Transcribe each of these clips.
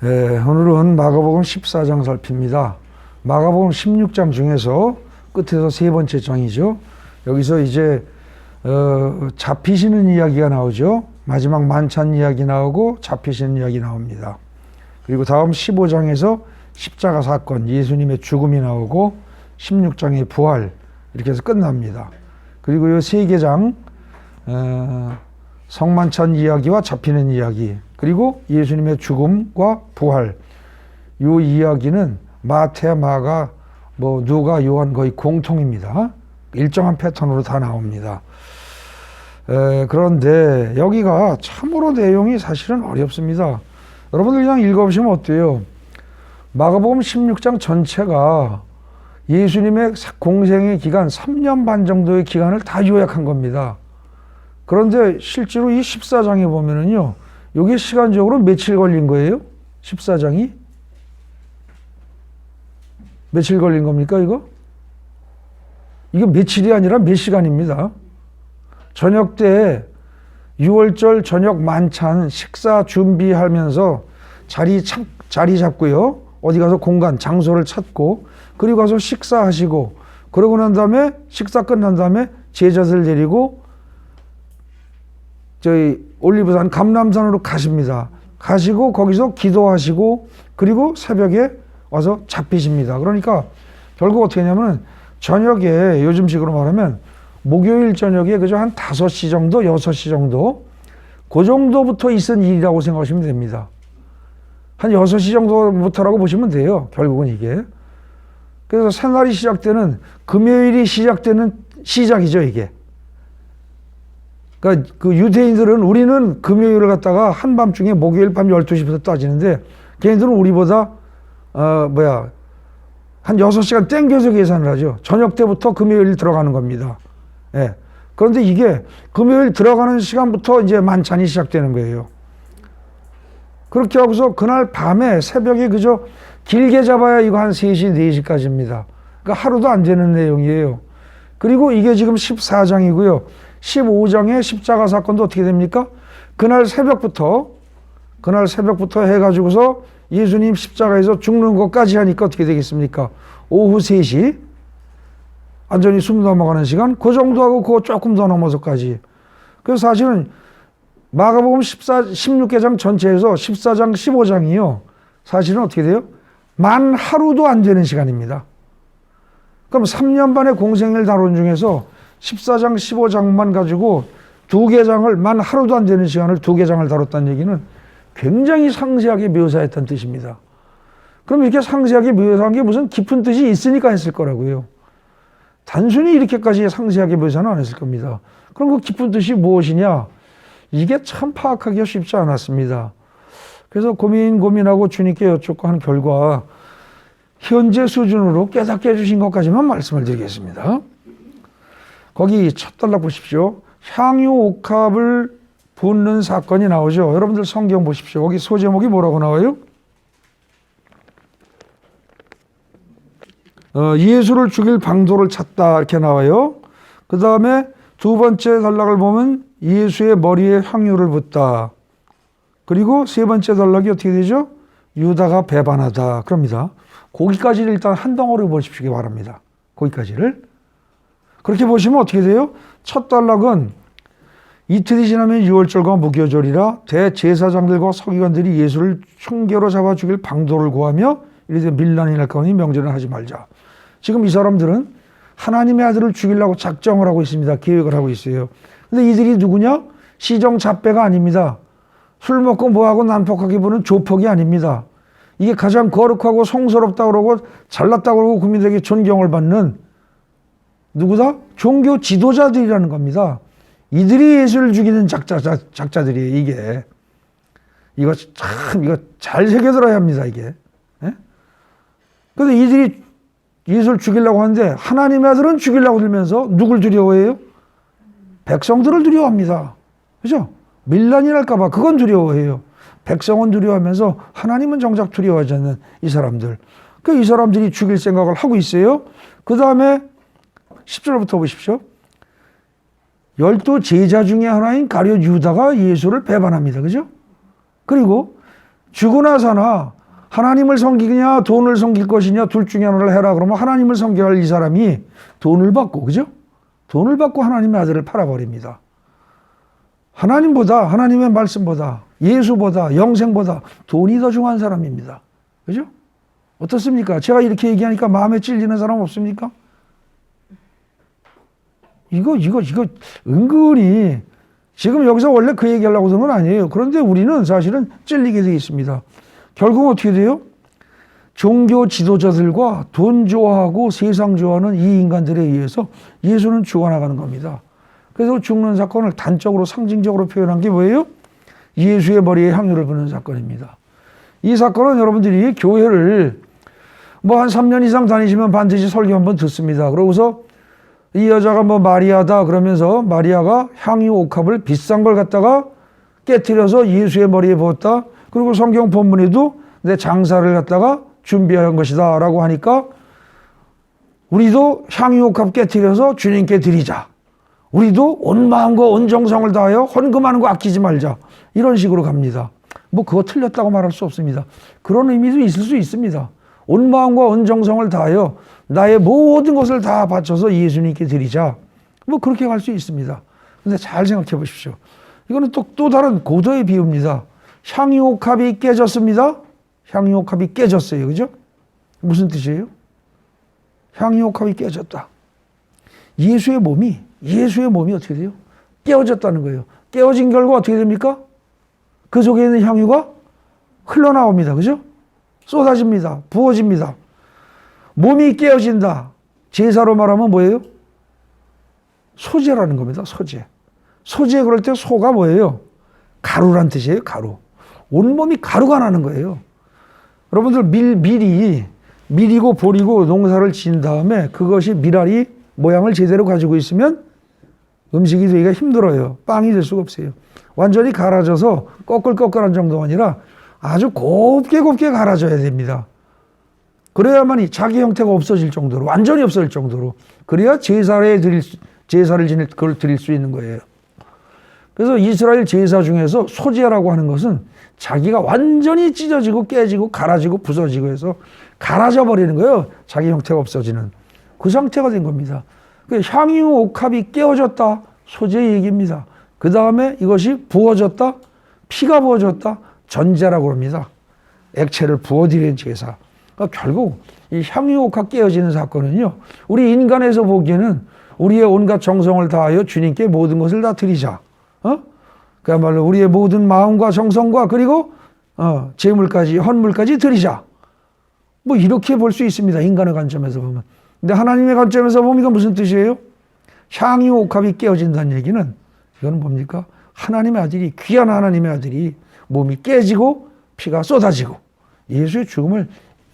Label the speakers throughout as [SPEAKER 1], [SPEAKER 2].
[SPEAKER 1] 오늘은 마가복음 14장 살핍니다. 마가복음 16장 중에서 끝에서 세 번째 장이죠. 여기서 이제 잡히시는 이야기가 나오죠. 마지막 만찬 이야기 나오고 잡히시는 이야기 나옵니다. 그리고 다음 15장에서 십자가 사건, 예수님의 죽음이 나오고 16장의 부활, 이렇게 해서 끝납니다. 그리고 이 세 개 장, 성만찬 이야기와 잡히는 이야기, 그리고 예수님의 죽음과 부활, 이 이야기는 마태, 마가, 누가, 요한 거의 공통입니다. 일정한 패턴으로 다 나옵니다. 그런데 여기가 참으로 내용이 사실은 어렵습니다. 여러분들 그냥 읽어보시면 어때요? 마가복음 16장 전체가 예수님의 공생의 기간 3년 반 정도의 기간을 다 요약한 겁니다. 그런데 실제로 이 14장에 보면은요, 이게 시간적으로 며칠 걸린 거예요? 14장이? 며칠 걸린 겁니까, 이거? 이거 며칠이 아니라 몇 시간입니다. 저녁 때 6월절 저녁 만찬 식사 준비하면서 자리 잡고요. 어디 가서 공간, 장소를 찾고, 그리고 가서 식사하시고, 그러고 난 다음에 식사 끝난 다음에 제자들 데리고 저희 올리브산 감람산으로 가십니다. 가시고 거기서 기도하시고, 그리고 새벽에 와서 잡히십니다. 그러니까 결국 어떻게 하냐면 저녁에, 요즘식으로 말하면 목요일 저녁에 그저 한 5시 정도, 6시 정도, 그 정도부터 있은 일이라고 생각하시면 됩니다. 한 6시 정도부터라고 보시면 돼요. 결국은 이게. 그래서 새날이 시작되는, 금요일이 시작되는 시작이죠, 이게. 그러니까 그 유대인들은, 우리는 금요일을 갖다가 한밤중에 목요일 밤 12시부터 따지는데, 걔네들은 우리보다 한 6시간 땡겨서 계산을 하죠. 저녁 때부터 금요일 들어가는 겁니다. 예. 그런데 이게 금요일 들어가는 시간부터 이제 만찬이 시작되는 거예요. 그렇게 하고서 그날 밤에 새벽에 그저 길게 잡아야 이거 한 3시, 4시까지입니다. 그러니까 하루도 안 되는 내용이에요. 그리고 이게 지금 14장이고요. 15장의 십자가 사건도 어떻게 됩니까? 그날 새벽부터 해가지고서 예수님 십자가에서 죽는 것까지 하니까 어떻게 되겠습니까? 오후 3시, 완전히 숨 넘어가는 시간, 그 정도 하고 그거 조금 더 넘어서까지. 그래서 사실은 마가복음 16개장 전체에서 14장, 15장이요. 사실은 어떻게 돼요? 만 하루도 안 되는 시간입니다. 그럼 3년 반의 공생을 다룬 중에서 14장, 15장만 가지고 2개 장을, 만 하루도 안 되는 시간을 2개 장을 다뤘다는 얘기는 굉장히 상세하게 묘사했다는 뜻입니다. 그럼 이렇게 상세하게 묘사한 게 무슨 깊은 뜻이 있으니까 했을 거라고요. 단순히 이렇게까지 상세하게 묘사는 안 했을 겁니다. 그럼 그 깊은 뜻이 무엇이냐? 이게 참 파악하기가 쉽지 않았습니다. 그래서 고민하고 주님께 여쭙고 한 결과 현재 수준으로 깨닫게 해주신 것까지만 말씀을 드리겠습니다. 거기 첫 단락 보십시오. 향유 옥합을 붓는 사건이 나오죠. 여러분들 성경 보십시오. 거기 소제목이 뭐라고 나와요? 예수를 죽일 방도를 찾다, 이렇게 나와요. 그 다음에 두 번째 단락을 보면 예수의 머리에 향유를 붓다. 그리고 세 번째 단락이 어떻게 되죠? 유다가 배반하다, 그럽니다. 거기까지를 일단 한 덩어리 보십시기 바랍니다. 거기까지를. 그렇게 보시면 어떻게 돼요? 첫 단락은 이틀이 지나면 유월절과 무교절이라 대제사장들과 서기관들이 예수를 흉계로 잡아 죽일 방도를 구하며 이래서 밀란이 날 거니 명절은 하지 말자. 지금 이 사람들은 하나님의 아들을 죽이려고 작정을 하고 있습니다. 계획을 하고 있어요. 근데 이들이 누구냐? 시정잡배가 아닙니다. 술 먹고 뭐하고 난폭하게 보는 조폭이 아닙니다. 이게 가장 거룩하고 성스럽다고 그러고 잘났다고 그러고 국민들에게 존경을 받는 누구다? 종교 지도자들이라는 겁니다. 이들이 예수를 죽이는 작자들이에요, 이게. 이거 잘 새겨들어야 합니다, 이게. 예? 근데 이들이 예수를 죽이려고 하는데 하나님의 아들은 죽이려고 들면서 누굴 두려워해요? 백성들을 두려워합니다. 그죠? 밀란이 날까봐 그건 두려워해요. 백성은 두려워하면서 하나님은 정작 두려워하지 않는 이 사람들. 이 사람들이 죽일 생각을 하고 있어요. 그 다음에 10절부터 보십시오. 12 제자 중에 하나인 가룟 유다가 예수를 배반합니다. 그죠? 그리고 죽으나 사나 하나님을 섬기냐 돈을 섬길 것이냐 둘 중에 하나를 해라 그러면 하나님을 섬겨야 할 이 사람이 돈을 받고, 그죠? 돈을 받고 하나님의 아들을 팔아버립니다. 하나님보다, 하나님의 말씀보다, 예수보다, 영생보다 돈이 더 중요한 사람입니다. 그죠? 어떻습니까? 제가 이렇게 얘기하니까 마음에 찔리는 사람 없습니까? 이거 은근히 지금 여기서 원래 그 얘기하려고 하는 건 아니에요. 그런데 우리는 사실은 찔리게 되어 있습니다. 결국 어떻게 돼요? 종교 지도자들과 돈 좋아하고 세상 좋아하는 이 인간들에 의해서 예수는 죽어나가는 겁니다. 그래서 죽는 사건을 단적으로 상징적으로 표현한 게 뭐예요? 예수의 머리에 향유를 부는 사건입니다. 이 사건은 여러분들이 교회를 뭐 한 3년 이상 다니시면 반드시 설교 한번 듣습니다. 그러고서 이 여자가 뭐 마리아다 그러면서 마리아가 향유 옥합을 비싼 걸 갖다가 깨트려서 예수의 머리에 부었다. 그리고 성경 본문에도 내 장사를 갖다가 준비한 것이다 라고 하니까 우리도 향유 옥합 깨트려서 주님께 드리자. 우리도 온 마음과 온 정성을 다하여 헌금하는 거 아끼지 말자. 이런 식으로 갑니다. 뭐 그거 틀렸다고 말할 수 없습니다. 그런 의미도 있을 수 있습니다. 온 마음과 온 정성을 다하여 나의 모든 것을 다 바쳐서 예수님께 드리자. 뭐 그렇게 갈 수 있습니다. 근데 잘 생각해 보십시오. 이거는 또 다른 고도의 비유입니다. 향유옥합이 깨졌습니다. 향유옥합이 깨졌어요. 그죠? 무슨 뜻이에요? 향유옥합이 깨졌다. 예수의 몸이 어떻게 돼요? 깨어졌다는 거예요. 깨어진 결과 어떻게 됩니까? 그 속에 있는 향유가 흘러나옵니다. 그죠? 쏟아집니다. 부어집니다. 몸이 깨어진다. 제사로 말하면 뭐예요? 소제라는 겁니다. 소제. 소제 그럴 때 소가 뭐예요? 가루란 뜻이에요. 가루. 온몸이 가루가 나는 거예요. 여러분들 밀이고 보리고 농사를 지은 다음에 그것이 밀알이 모양을 제대로 가지고 있으면 음식이 되기가 힘들어요. 빵이 될 수가 없어요. 완전히 갈아져서 꺼끌꺼끌한 정도가 아니라 아주 곱게 갈아져야 됩니다. 그래야만이 자기 형태가 없어질 정도로, 완전히 없어질 정도로. 그래야 제사를 지낼 그걸 드릴 수 있는 거예요. 그래서 이스라엘 제사 중에서 소제라고 하는 것은 자기가 완전히 찢어지고 깨지고 갈아지고 부서지고 해서 갈아져 버리는 거예요. 자기 형태가 없어지는. 그 상태가 된 겁니다. 향유 옥합이 깨어졌다. 소제의 얘기입니다. 그 다음에 이것이 부어졌다. 피가 부어졌다. 전제라고 합니다. 액체를 부어드리는 제사. 그러니까 결국 이 향유 옥합 깨어지는 사건은요. 우리 인간에서 보기에는 우리의 온갖 정성을 다하여 주님께 모든 것을 다 드리자. 그야말로 우리의 모든 마음과 정성과 그리고 재물까지 헌물까지 드리자. 뭐 이렇게 볼 수 있습니다. 인간의 관점에서 보면. 근데 하나님의 관점에서 보면 이건 무슨 뜻이에요? 향유 옥합이 깨어진다는 얘기는 이건 뭡니까? 하나님의 아들이, 귀한 하나님의 아들이 몸이 깨지고 피가 쏟아지고 예수의 죽음을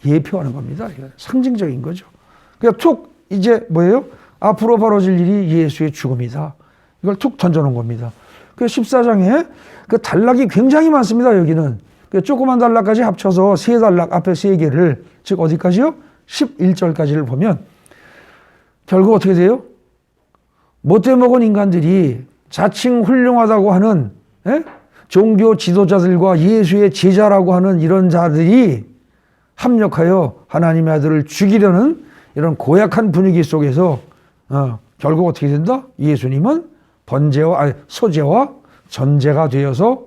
[SPEAKER 1] 예표하는 겁니다. 이건 상징적인 거죠. 그러니까 툭 이제 뭐예요? 앞으로 벌어질 일이 예수의 죽음이다. 이걸 툭 던져놓은 겁니다. 그 14장에 그 단락이 굉장히 많습니다. 여기는 그 조그만 단락까지 합쳐서 세 단락 앞에 세 개를, 즉 어디까지요? 11절까지를 보면 결국 어떻게 돼요? 못돼 먹은 인간들이 자칭 훌륭하다고 하는 종교 지도자들과 예수의 제자라고 하는 이런 자들이 합력하여 하나님의 아들을 죽이려는 이런 고약한 분위기 속에서 결국 어떻게 된다? 예수님은 소제와 전제가 되어서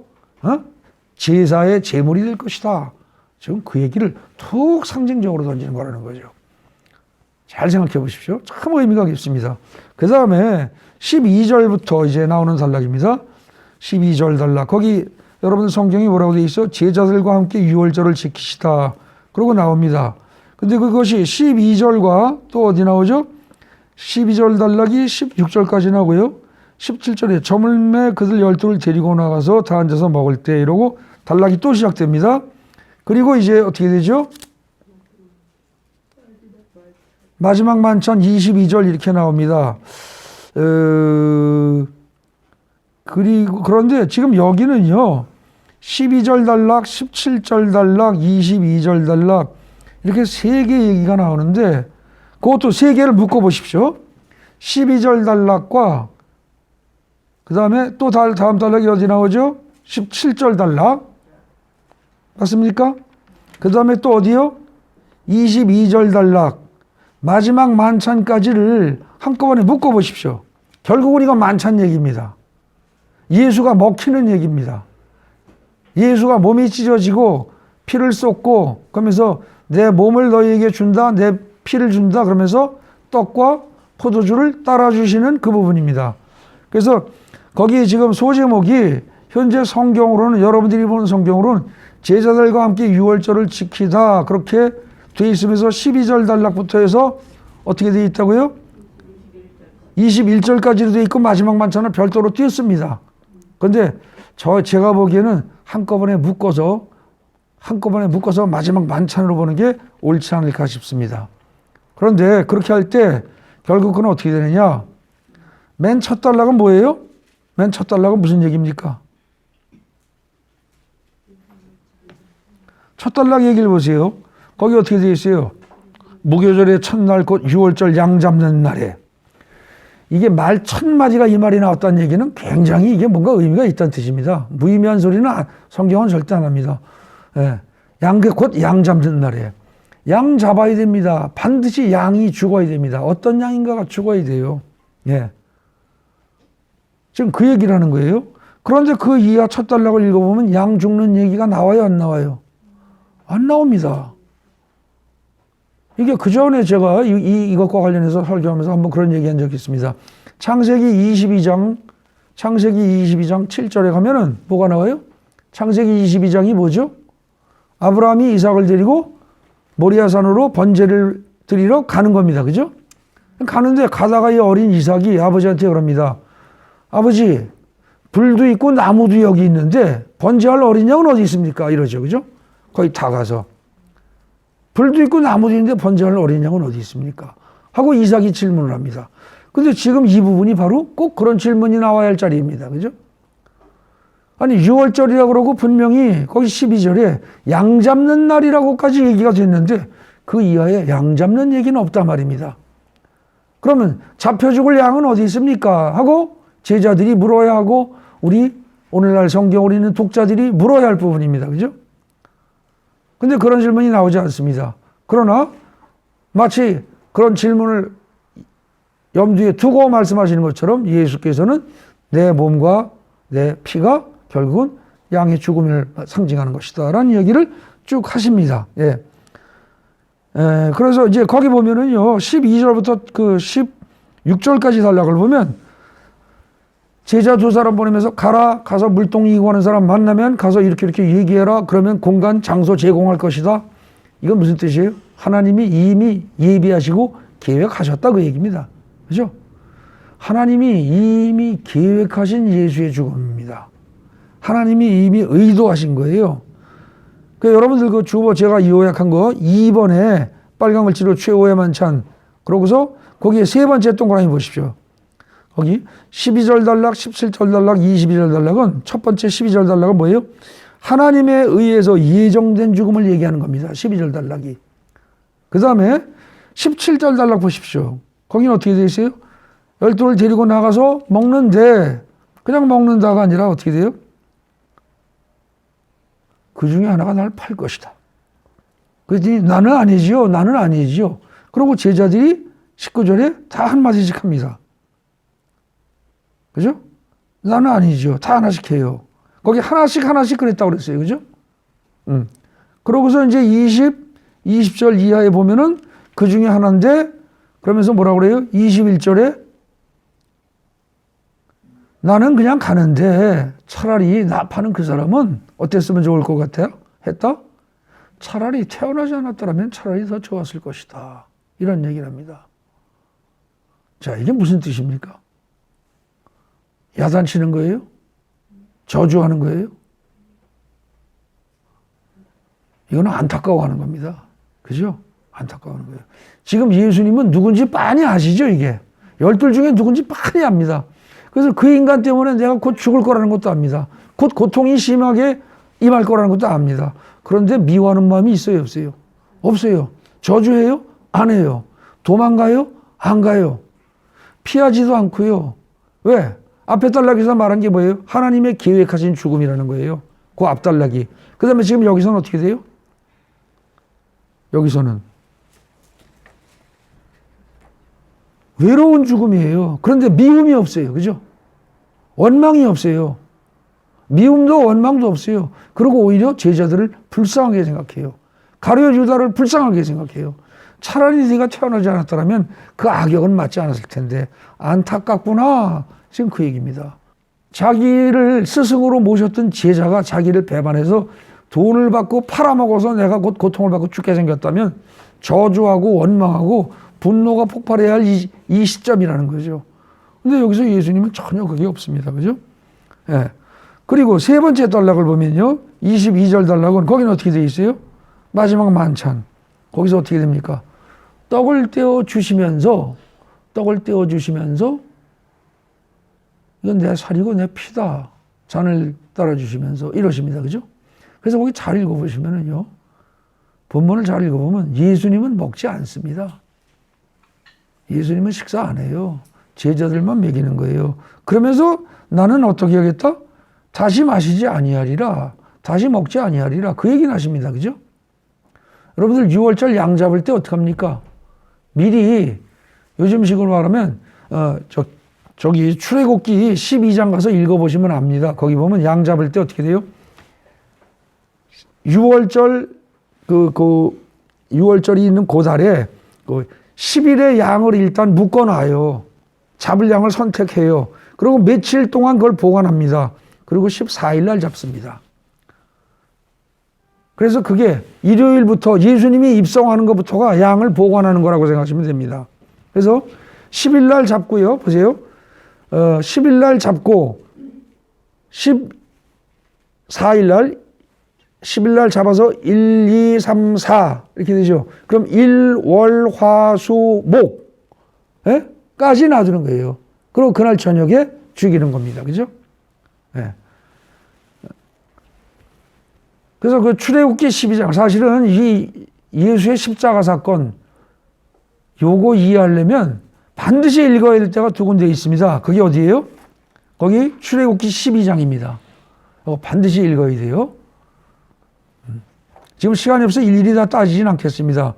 [SPEAKER 1] 제사의 제물이 될 것이다. 지금 그 얘기를 툭 상징적으로 던지는 거라는 거죠. 잘 생각해 보십시오. 참 의미가 깊습니다. 그 다음에 12절부터 이제 나오는 단락입니다. 12절 단락. 거기 여러분 성경이 뭐라고 되어 있어? 제자들과 함께 유월절을 지키시다. 그러고 나옵니다. 근데 그것이 12절과 또 어디 나오죠? 12절 단락이 16절까지 나오고요. 17절에 저물매 그들 12를 데리고 나가서 다 앉아서 먹을 때 이러고 단락이 또 시작됩니다. 그리고 이제 어떻게 되죠? 마지막 만찬 22절 이렇게 나옵니다. 그런데 지금 여기는요. 12절 단락, 17절 단락, 22절 단락 이렇게 세 개 얘기가 나오는데 그것도 세 개를 묶어 보십시오. 12절 단락과 그 다음에 또 다음 단락이 어디 나오죠? 17절 단락. 맞습니까? 그 다음에 또 어디요? 22절 단락. 마지막 만찬까지를 한꺼번에 묶어보십시오. 결국은 이거 만찬 얘기입니다. 예수가 먹히는 얘기입니다. 예수가 몸이 찢어지고 피를 쏟고 그러면서 내 몸을 너희에게 준다, 내 피를 준다 그러면서 떡과 포도주를 따라주시는 그 부분입니다. 그래서 거기 지금 소제목이 현재 성경으로는, 여러분들이 보는 성경으로는 제자들과 함께 유월절을 지키다 그렇게 돼 있으면서 12절 단락부터 해서 어떻게 돼 있다고요? 21절까지도 돼 있고 마지막 만찬을 별도로 띄었습니다. 그런데 제가 보기에는 한꺼번에 묶어서 마지막 만찬으로 보는 게 옳지 않을까 싶습니다. 그런데 그렇게 할 때 결국 그건 어떻게 되느냐? 맨 첫 단락은 뭐예요? 맨 첫 단락은 무슨 얘기입니까? 첫 단락 얘기를 보세요. 거기 어떻게 되어 있어요? 무교절의 첫날 곧 유월절 양 잡는 날에. 이게 말 첫마디가 이 말이 나왔다는 얘기는 굉장히 이게 뭔가 의미가 있다는 뜻입니다. 무의미한 소리는 성경은 절대 안 합니다. 예. 곧 양 잡는 날에. 양 잡아야 됩니다. 반드시 양이 죽어야 됩니다. 어떤 양인가가 죽어야 돼요. 예. 지금 그 얘기를 하는 거예요. 그런데 그 이하 첫 단락을 읽어보면 양 죽는 얘기가 나와요, 안 나와요? 안 나옵니다. 이게 그 전에 제가 이것과 관련해서 설교하면서 한번 그런 얘기 한 적이 있습니다. 창세기 22장 7절에 가면은 뭐가 나와요? 창세기 22장이 뭐죠? 아브라함이 이삭을 데리고 모리아산으로 번제를 드리러 가는 겁니다. 그죠? 가는데 가다가 이 어린 이삭이 아버지한테 그럽니다. 아버지, 불도 있고 나무도 여기 있는데 번제할 어린 양은 어디 있습니까? 이러죠. 그죠? 거의 다 가서. 불도 있고 나무도 있는데 번제할 어린 양은 어디 있습니까? 하고 이삭이 질문을 합니다. 근데 지금 이 부분이 바로 꼭 그런 질문이 나와야 할 자리입니다. 그죠? 아니, 6월절이라고 그러고 분명히 거기 12절에 양 잡는 날이라고까지 얘기가 됐는데 그 이하에 양 잡는 얘기는 없단 말입니다. 그러면 잡혀 죽을 양은 어디 있습니까? 하고 제자들이 물어야 하고 우리 오늘날 성경을 읽는 독자들이 물어야 할 부분입니다. 그죠? 근데 그런 질문이 나오지 않습니다. 그러나 마치 그런 질문을 염두에 두고 말씀하시는 것처럼 예수께서는 내 몸과 내 피가 결국은 양의 죽음을 상징하는 것이다 라는 얘기를 쭉 하십니다. 예. 그래서 이제 거기 보면은요 12절부터 그 16절까지 단락을 보면 제자 두 사람 보내면서 가서 물동이 이고 하는 사람 만나면 가서 이렇게 얘기해라. 그러면 공간, 장소 제공할 것이다. 이건 무슨 뜻이에요? 하나님이 이미 예비하시고 계획하셨다 그 얘기입니다. 그죠? 하나님이 이미 계획하신 예수의 죽음입니다. 하나님이 이미 의도하신 거예요. 여러분들 그 주보 제가 요약한 거 2번에 빨간 글씨로 최후의 만찬 그러고서 거기에 세 번째 동그라미 보십시오. 거기 12절 단락, 17절 단락, 22절 단락은 첫 번째 12절 단락은 뭐예요? 하나님에 의해서 예정된 죽음을 얘기하는 겁니다. 12절 단락이. 그 다음에 17절 단락 보십시오. 거기는 어떻게 되어 있어요? 12를 데리고 나가서 먹는데 그냥 먹는다가 아니라 어떻게 돼요? 그 중에 하나가 나를 팔 것이다. 그랬더니 나는 아니지요. 그리고 제자들이 19절에 다 한마디씩 합니다. 그죠? 나는 아니죠. 다 하나씩 해요. 거기 하나씩 그랬다고 그랬어요. 그죠? 그러고서 이제 20절 이하에 보면은 그 중에 하나인데 그러면서 뭐라고 그래요? 21절에 나는 그냥 가는데 차라리 나 파는 그 사람은 어땠으면 좋을 것 같아요? 했다? 차라리 태어나지 않았더라면 차라리 더 좋았을 것이다. 이런 얘기를 합니다. 자, 이게 무슨 뜻입니까? 야단치는 거예요? 저주하는 거예요? 이거는 안타까워하는 겁니다. 그죠? 안타까워하는 거예요. 지금 예수님은 누군지 빤히 아시죠, 이게? 12 중에 누군지 빤히 압니다. 그래서 그 인간 때문에 내가 곧 죽을 거라는 것도 압니다. 곧 고통이 심하게 임할 거라는 것도 압니다. 그런데 미워하는 마음이 있어요, 없어요? 없어요. 저주해요? 안 해요. 도망가요? 안 가요. 피하지도 않고요. 왜? 앞에 단락에서 말한 게 뭐예요? 하나님의 계획하신 죽음이라는 거예요. 그 앞달라기. 그 다음에 지금 여기서는 어떻게 돼요? 여기서는 외로운 죽음이에요. 그런데 미움이 없어요. 그죠? 원망이 없어요. 미움도 원망도 없어요. 그리고 오히려 제자들을 불쌍하게 생각해요. 가룟 유다를 불쌍하게 생각해요. 차라리 네가 태어나지 않았더라면 그 악역은 맞지 않았을 텐데 안타깝구나. 지금 그 얘기입니다. 자기를 스승으로 모셨던 제자가 자기를 배반해서 돈을 받고 팔아먹어서 내가 곧 고통을 받고 죽게 생겼다면 저주하고 원망하고 분노가 폭발해야 할 이 시점이라는 거죠. 근데 여기서 예수님은 전혀 그게 없습니다. 그죠? 예. 그리고 세 번째 단락을 보면요. 22절 단락은 거기는 어떻게 되어 있어요? 마지막 만찬. 거기서 어떻게 됩니까? 떡을 떼어 주시면서 이건 내 살이고 내 피다. 잔을 따라 주시면서 이러십니다. 그죠? 그래서 거기 잘 읽어보시면은요. 본문을 잘 읽어보면 예수님은 먹지 않습니다. 예수님은 식사 안 해요. 제자들만 먹이는 거예요. 그러면서 나는 어떻게 하겠다? 다시 마시지 아니하리라. 다시 먹지 아니하리라. 그 얘기는 하십니다. 그죠? 여러분들 6월절 양 잡을 때 어떡합니까? 미리 요즘식으로 말하면 저기 출애굽기 12장 가서 읽어보시면 압니다. 거기 보면 양 잡을 때 어떻게 돼요? 6월절 6월절이 있는 그 달에 10일의 양을 일단 묶어놔요. 잡을 양을 선택해요. 그리고 며칠 동안 그걸 보관합니다. 그리고 14일 날 잡습니다. 그래서 그게 일요일부터 예수님이 입성하는 것부터가 양을 보관하는 거라고 생각하시면 됩니다. 그래서 10일 날 잡고요. 보세요. 10일 날 잡고 14일 날 10일 날 잡아서 1, 2, 3, 4 이렇게 되죠. 그럼 1, 월, 화, 수, 목 까지 놔두는 거예요. 그리고 그날 저녁에 죽이는 겁니다. 그죠? 예. 그래서 그 출애굽기 12장 사실은 이 예수의 십자가 사건 요거 이해하려면 반드시 읽어야 될 때가 두 군데 있습니다. 그게 어디예요? 거기 출애굽기 12장입니다. 이거 반드시 읽어야 돼요. 지금 시간이 없어 일일이 다 따지진 않겠습니다.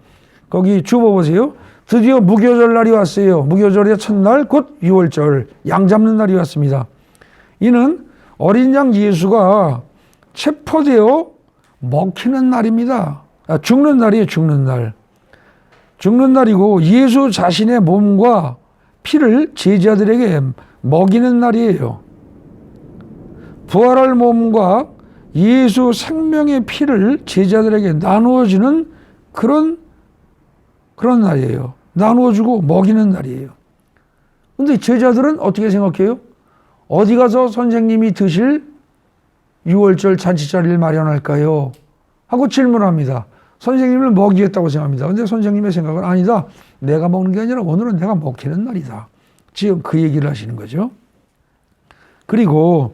[SPEAKER 1] 거기 주보 보세요. 드디어 무교절 날이 왔어요. 무교절의 첫날 곧 6월절 양 잡는 날이 왔습니다. 이는 어린 양 예수가 체포되어 먹히는 날입니다. 죽는 날이에요. 죽는 날. 죽는 날이고 예수 자신의 몸과 피를 제자들에게 먹이는 날이에요. 부활할 몸과 예수 생명의 피를 제자들에게 나누어주는 그런 날이에요. 나누어주고 먹이는 날이에요. 근데 제자들은 어떻게 생각해요? 어디 가서 선생님이 드실 6월절 잔치 자리를 마련할까요? 하고 질문합니다. 선생님을 먹이겠다고 생각합니다. 근데 선생님의 생각은 아니다. 내가 먹는 게 아니라 오늘은 내가 먹히는 날이다. 지금 그 얘기를 하시는 거죠. 그리고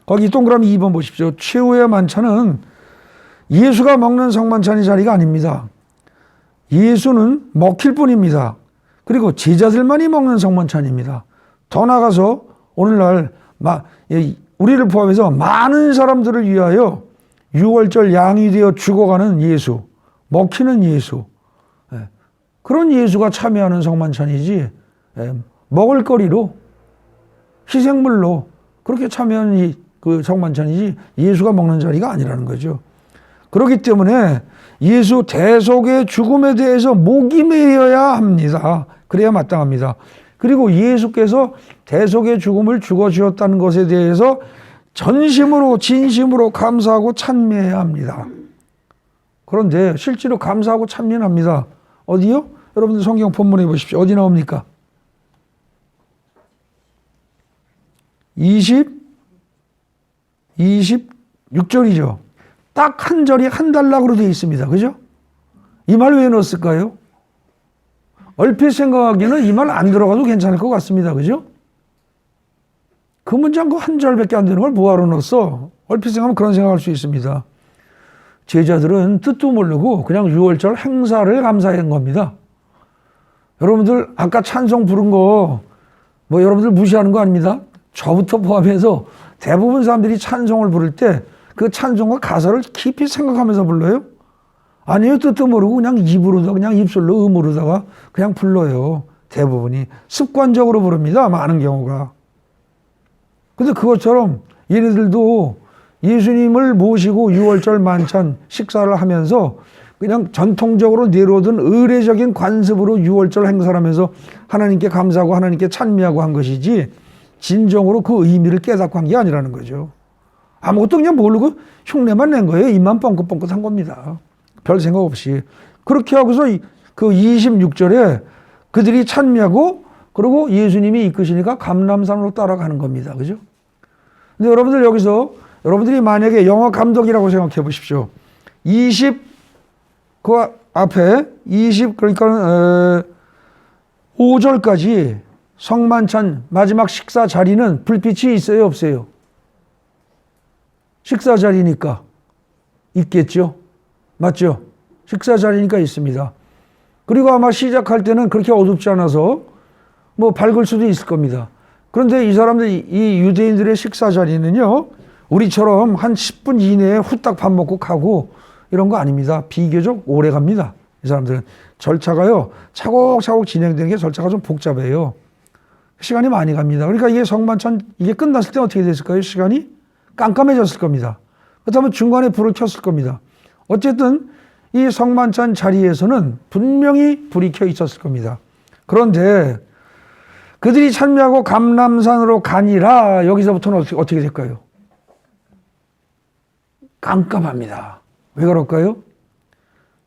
[SPEAKER 1] 거기 동그라미 2번 보십시오. 최후의 만찬은 예수가 먹는 성만찬의 자리가 아닙니다. 예수는 먹힐 뿐입니다. 그리고 제자들만이 먹는 성만찬입니다. 더 나아가서 오늘날 우리를 포함해서 많은 사람들을 위하여 6월절 양이 되어 죽어가는 예수, 먹히는 예수, 그런 예수가 참여하는 성만찬이지 먹을거리로 희생물로 그렇게 참여하는 그 성만찬이지 예수가 먹는 자리가 아니라는 거죠. 그렇기 때문에 예수 대속의 죽음에 대해서 목이 메여야 합니다. 그래야 마땅합니다. 그리고 예수께서 대속의 죽음을 죽어주셨다는 것에 대해서 전심으로 진심으로 감사하고 찬미해야 합니다. 그런데 실제로 감사하고 찬미는 합니다. 어디요? 여러분들 성경 본문에 보십시오. 어디 나옵니까? 26절이죠. 딱 한 절이 한 단락으로 되어 있습니다. 그죠? 이 말 왜 넣었을까요? 얼핏 생각하기에는 이 말 안 들어가도 괜찮을 것 같습니다. 그죠? 그 문장 그 한 절밖에 안 되는 걸 뭐하러 넣었어? 얼핏 생각하면 그런 생각할 수 있습니다. 제자들은 뜻도 모르고 그냥 6월절 행사를 감사한 겁니다. 여러분들 아까 찬송 부른 거 여러분들 무시하는 거 아닙니다. 저부터 포함해서 대부분 사람들이 찬송을 부를 때 그 찬송가 가사를 깊이 생각하면서 불러요? 아니요, 뜻도 모르고 그냥 입으로다가 그냥 입술로 음으로다가 그냥 불러요. 대부분이 습관적으로 부릅니다. 많은 경우가. 근데 그것처럼 얘네들도 예수님을 모시고 유월절 만찬 식사를 하면서 그냥 전통적으로 내려오던 의례적인 관습으로 유월절 행사를 하면서 하나님께 감사하고 하나님께 찬미하고 한 것이지 진정으로 그 의미를 깨닫고 한 게 아니라는 거죠. 아무것도 그냥 모르고 흉내만 낸 거예요. 입만 뻥긋뻥긋 한 겁니다. 별 생각 없이. 그렇게 하고서 그 26절에 그들이 찬미하고 그리고 예수님이 이끄시니까 감람산으로 따라가는 겁니다. 그죠? 근데 여러분들 여기서 여러분들이 만약에 영화 감독이라고 생각해 보십시오. 그 앞에 그러니까 5절까지 성만찬 마지막 식사 자리는 불빛이 있어요, 없어요? 식사 자리니까 있겠죠. 맞죠? 식사 자리니까 있습니다. 그리고 아마 시작할 때는 그렇게 어둡지 않아서 뭐 밝을 수도 있을 겁니다. 그런데 이 사람들, 이 유대인들의 식사 자리는요, 우리처럼 한 10분 이내에 후딱 밥 먹고 가고 이런 거 아닙니다. 비교적 오래 갑니다. 이 사람들은. 절차가요, 차곡차곡 진행되는 게 절차가 좀 복잡해요. 시간이 많이 갑니다. 그러니까 이게 성만찬, 이게 끝났을 때 어떻게 됐을까요? 시간이 깜깜해졌을 겁니다. 그렇다면 중간에 불을 켰을 겁니다. 어쨌든 이 성만찬 자리에서는 분명히 불이 켜 있었을 겁니다. 그런데 그들이 찬미하고 감람산으로 가니라 여기서부터는 어떻게 될까요? 깜깜합니다. 왜 그럴까요?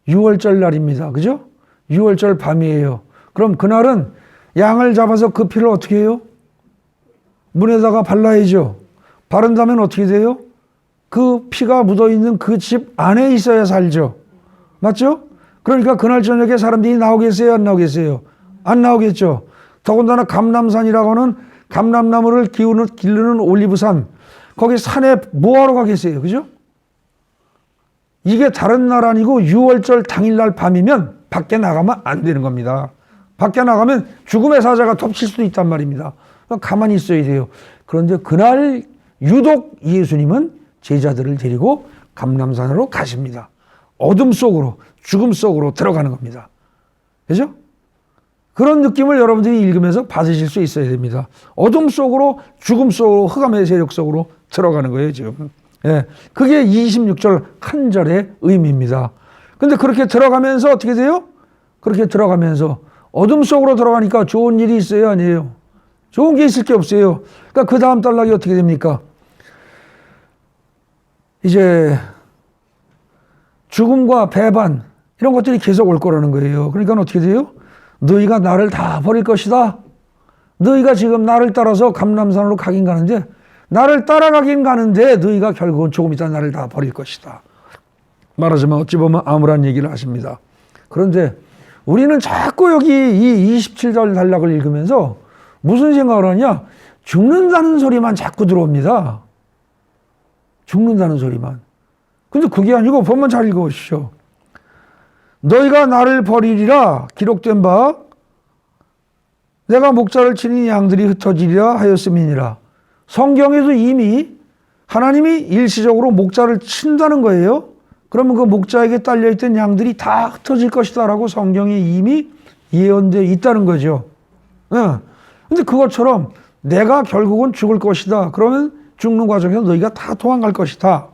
[SPEAKER 1] 6월절 날입니다. 그죠? 6월절 밤이에요. 그럼 그날은 양을 잡아서 그 피를 어떻게 해요? 문에다가 발라야죠. 바른 다음에 어떻게 돼요? 그 피가 묻어있는 그 집 안에 있어야 살죠. 맞죠? 그러니까 그날 저녁에 사람들이 나오겠어요? 안 나오겠어요? 안 나오겠죠. 더군다나 감람산이라고 하는 감람나무를 기르는 올리브산, 거기 산에 뭐하러 가겠어요? 그죠? 이게 다른 날 아니고 6월절 당일날 밤이면 밖에 나가면 안 되는 겁니다. 밖에 나가면 죽음의 사자가 덮칠 수도 있단 말입니다. 가만히 있어야 돼요. 그런데 그날 유독 예수님은 제자들을 데리고 감람산으로 가십니다. 어둠 속으로, 죽음 속으로 들어가는 겁니다. 그죠? 그런 느낌을 여러분들이 읽으면서 받으실 수 있어야 됩니다. 어둠 속으로, 죽음 속으로, 흑암의 세력 속으로 들어가는 거예요, 지금. 예, 그게 26절 한 절의 의미입니다. 근데 그렇게 들어가면서 어떻게 돼요? 그렇게 들어가면서 어둠 속으로 들어가니까 좋은 일이 있어요, 아니에요? 좋은 게 있을 게 없어요. 그러니까 그 다음 단락이 어떻게 됩니까? 이제 죽음과 배반 이런 것들이 계속 올 거라는 거예요. 그러니까 어떻게 돼요? 너희가 나를 다 버릴 것이다. 너희가 지금 나를 따라서 감람산으로 가긴 가는데 나를 따라가긴 가는데 너희가 결국은 조금 있다 나를 다 버릴 것이다. 말하자면 어찌 보면 암울한 얘기를 하십니다. 그런데 우리는 자꾸 여기 이 27절 단락을 읽으면서 무슨 생각을 하냐? 죽는다는 소리만 자꾸 들어옵니다. 죽는다는 소리만. 근데 그게 아니고 본문 잘 읽어보십시오. 너희가 나를 버리리라 기록된 바 내가 목자를 치니 양들이 흩어지리라 하였음이니라. 성경에도 이미 하나님이 일시적으로 목자를 친다는 거예요. 그러면 그 목자에게 딸려있던 양들이 다 흩어질 것이다 라고 성경에 이미 예언되어 있다는 거죠. 근데 그것처럼 내가 결국은 죽을 것이다. 그러면 죽는 과정에서 너희가 다 도망갈 것이다.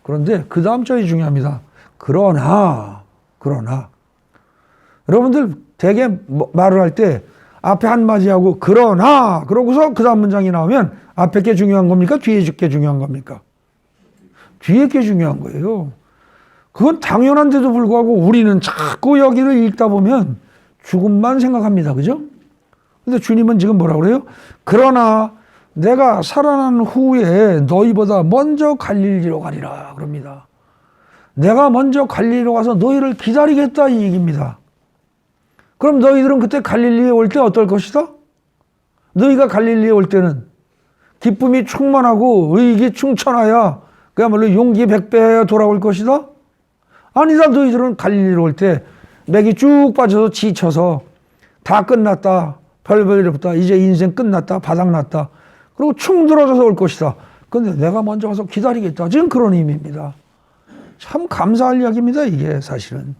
[SPEAKER 1] 그런데 그 다음 절이 중요합니다. 그러나 여러분들 되게 말을 할 때 앞에 한마디 하고 그러나 그러고서 그 다음 문장이 나오면 앞에 게 중요한 겁니까? 뒤에 게 중요한 겁니까? 뒤에 게 중요한 거예요. 그건 당연한데도 불구하고 우리는 자꾸 여기를 읽다 보면 죽음만 생각합니다. 그죠? 근데 주님은 지금 뭐라고 그래요? 그러나 내가 살아난 후에 너희보다 먼저 갈릴리로 가리라 그럽니다. 내가 먼저 갈릴리로 가서 너희를 기다리겠다 이 얘기입니다. 그럼 너희들은 그때 갈릴리에 올 때 어떨 것이다? 너희가 갈릴리에 올 때는 기쁨이 충만하고 의기 충천하여 그야말로 용기 백배하여 돌아올 것이다? 아니다. 너희들은 갈릴리로 올 때 맥이 쭉 빠져서 지쳐서 다 끝났다. 별별 일 없다. 이제 인생 끝났다. 바닥났다. 그리고 충 들어져서 올 것이다. 근데 내가 먼저 가서 기다리겠다. 지금 그런 의미입니다. 참 감사할 이야기입니다, 이게 사실은.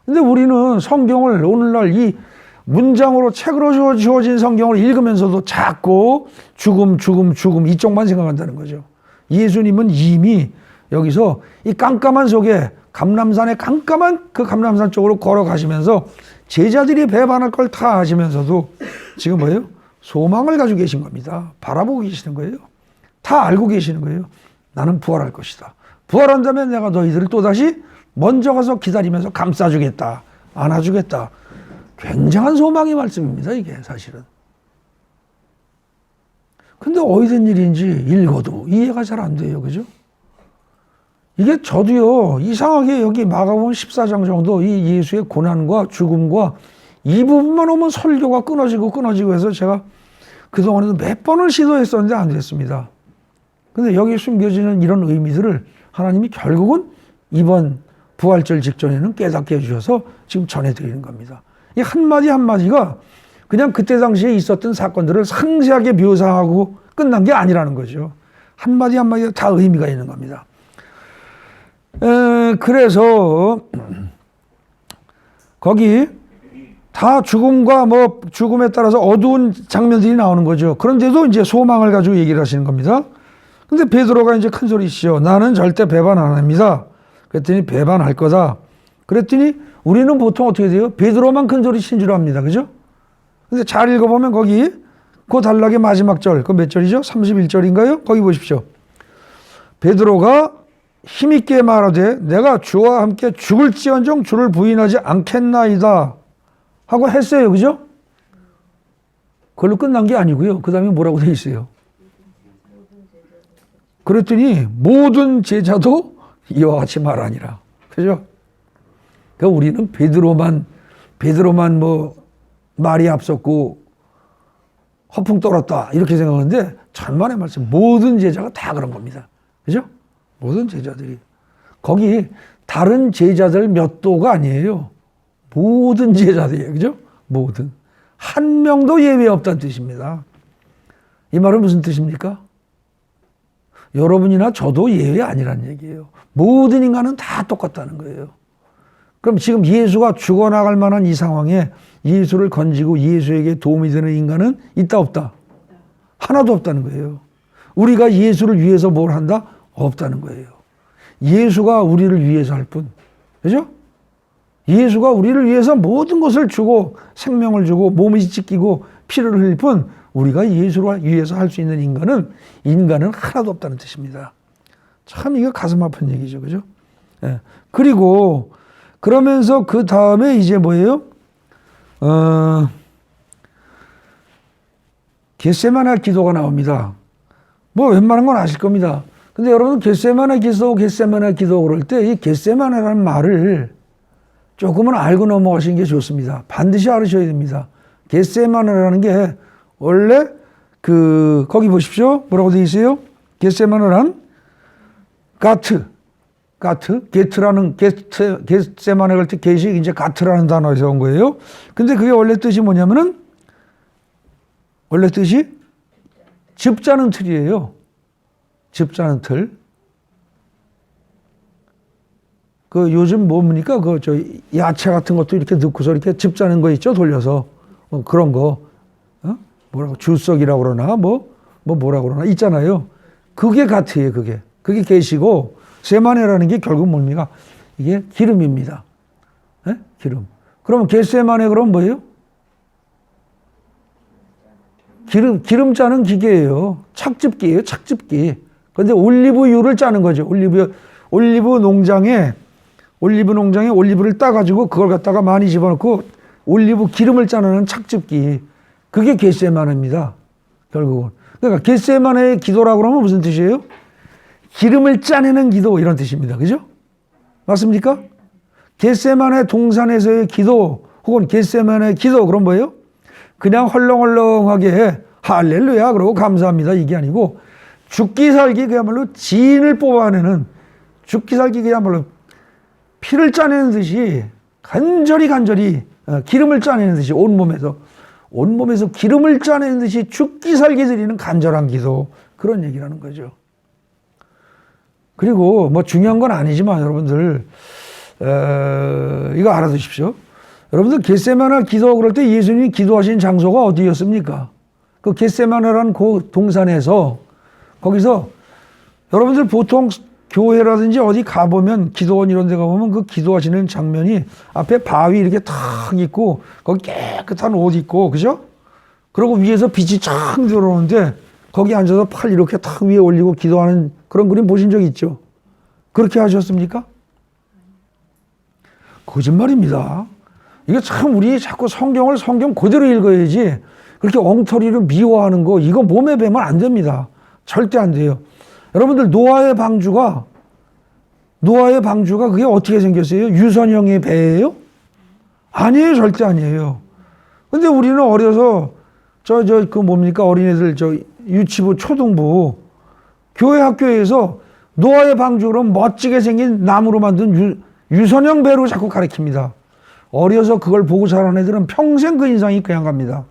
[SPEAKER 1] 근데 우리는 성경을 오늘날 이 문장으로 책으로 주어진 성경을 읽으면서도 자꾸 죽음 이쪽만 생각한다는 거죠. 예수님은 이미 여기서 이 깜깜한 속에 감람산의 깜깜한 그 감람산 쪽으로 걸어가시면서 제자들이 배반할 걸 다 아시면서도 지금 뭐예요? 소망을 가지고 계신 겁니다. 바라보고 계시는 거예요. 다 알고 계시는 거예요. 나는 부활할 것이다. 부활한다면 내가 너희들을 또다시 먼저 가서 기다리면서 감싸주겠다. 안아주겠다. 굉장한 소망의 말씀입니다, 이게 사실은. 근데 어디된 일인지 읽어도 이해가 잘 안 돼요. 그죠? 이게 저도요, 이상하게 여기 마가복음 14장 정도 이 예수의 고난과 죽음과 이 부분만 오면 설교가 끊어지고 해서 제가 그동안에도 몇 번을 시도했었는데 안 됐습니다. 근데 여기 숨겨지는 이런 의미들을 하나님이 결국은 이번 부활절 직전에는 깨닫게 해주셔서 지금 전해드리는 겁니다. 이 한마디 한마디가 그냥 그때 당시에 있었던 사건들을 상세하게 묘사하고 끝난 게 아니라는 거죠. 한마디 한마디가 다 의미가 있는 겁니다. 그래서 거기 다 죽음과 죽음에 따라서 어두운 장면들이 나오는 거죠. 그런데도 이제 소망을 가지고 얘기를 하시는 겁니다. 근데 베드로가 이제 큰 소리시죠. 나는 절대 배반 안 합니다. 그랬더니 배반할 거다. 그랬더니 우리는 보통 어떻게 돼요? 베드로만 큰 소리 친 줄 압니다. 그죠? 근데 잘 읽어보면 거기 그 단락의 마지막 절, 그 몇 절이죠? 31절인가요? 거기 보십시오. 베드로가 힘있게 말하되 내가 주와 함께 죽을지언정 주를 부인하지 않겠나이다 하고 했어요. 그죠? 그걸로 끝난 게 아니고요. 그 다음에 뭐라고 돼 있어요? 그랬더니 모든 제자도 이와 같이 말하니라. 그죠? 그러니까 우리는 베드로만 말이 앞섰고 허풍 떨었다 이렇게 생각하는데 천만의 말씀 모든 제자가 다 그런 겁니다. 그죠? 모든 제자들이. 거기 다른 제자들 몇 도가 아니에요. 모든 제자들이에요. 그죠? 모든. 한 명도 예외 없다는 뜻입니다. 이 말은 무슨 뜻입니까? 여러분이나 저도 예외 아니라는 얘기예요. 모든 인간은 다 똑같다는 거예요. 그럼 지금 예수가 죽어나갈 만한 이 상황에 예수를 건지고 예수에게 도움이 되는 인간은 있다 없다? 하나도 없다는 거예요. 우리가 예수를 위해서 뭘 한다? 없다는 거예요. 예수가 우리를 위해서 할 뿐. 그죠? 예수가 우리를 위해서 모든 것을 주고 생명을 주고 몸이 찢기고 피를 흘릴 뿐 우리가 예수를 위해서 할 수 있는 인간은 하나도 없다는 뜻입니다. 참 이거 가슴 아픈 얘기죠. 그죠? 예. 그리고 그러면서 그 다음에 이제 뭐예요? 겟세마네 기도가 나옵니다. 웬만한 건 아실 겁니다. 근데 여러분 겟세마네 기도 그럴 때 이 겟세마네라는 말을 조금은 알고 넘어가시는 게 좋습니다. 반드시 알으셔야 됩니다. 겟세마네라는 게 원래 거기 보십시오. 뭐라고 되어 있어요? 겟세마네란 겟세마네 갈 때 겟이 이제 가트라는 단어에서 온 거예요. 근데 그게 원래 뜻이 뭐냐면은 원래 뜻이 즙 짜는 틀이에요. 즙 짜는 틀. 요즘 뭡니까? 야채 같은 것도 이렇게 넣고서 이렇게 즙 짜는 거 있죠? 돌려서. 그런 거. 주석이라고 그러나, 뭐라고 그러나, 있잖아요. 그게 가트예요, 그게. 그게 겟이고, 세마네라는 게 결국 뭡니까? 이게 기름입니다. 네? 기름. 그러면 겟세마네 그럼 뭐예요? 기름 짜는 기계예요. 착즙기예요, 착즙기. 근데 올리브유를 짜는 거죠. 올리브 농장에 올리브를 따가지고 그걸 갖다가 많이 집어넣고 올리브 기름을 짜내는 착즙기. 그게 겟세마네입니다. 결국은. 그러니까 겟세마네의 기도라고 그러면 무슨 뜻이에요? 기름을 짜내는 기도 이런 뜻입니다. 그죠? 맞습니까? 겟세마네 동산에서의 기도 혹은 겟세마네 기도 그런 뭐예요? 그냥 헐렁헐렁하게 할렐루야 그러고 감사합니다 이게 아니고 죽기 살기 그야말로 진을 뽑아내는 죽기 살기 그야말로 피를 짜내는 듯이 간절히 기름을 짜내는 듯이 온몸에서 기름을 짜내는 듯이 죽기 살기 드리는 간절한 기도 그런 얘기라는 거죠. 그리고 뭐 중요한 건 아니지만 여러분들 이거 알아두십시오. 여러분들 겟세마네 기도 그럴 때 예수님이 기도하신 장소가 어디였습니까? 그 겟세마네라는 그 동산에서 거기서 여러분들 보통 교회라든지 어디 가보면 기도원 이런 데 가보면 그 기도하시는 장면이 앞에 바위 이렇게 탁 있고 거기 깨끗한 옷 입고 그죠? 그리고 위에서 빛이 쫙 들어오는데 거기 앉아서 팔 이렇게 탁 위에 올리고 기도하는 그런 그림 보신 적 있죠? 그렇게 하셨습니까? 거짓말입니다. 이게 참 우리 자꾸 성경을 성경 그대로 읽어야지 그렇게 엉터리로 미워하는 거 이거 몸에 배면 안 됩니다. 절대 안 돼요. 여러분들 노아의 방주가 그게 어떻게 생겼어요? 유선형의 배예요? 아니에요. 절대 아니에요. 근데 우리는 어려서 그 뭡니까? 어린애들 유치부 초등부 교회 학교에서 노아의 방주 그럼 멋지게 생긴 나무로 만든 유선형 배로 자꾸 가르칩니다. 어려서 그걸 보고 자란 애들은 평생 그 인상이 그냥 갑니다.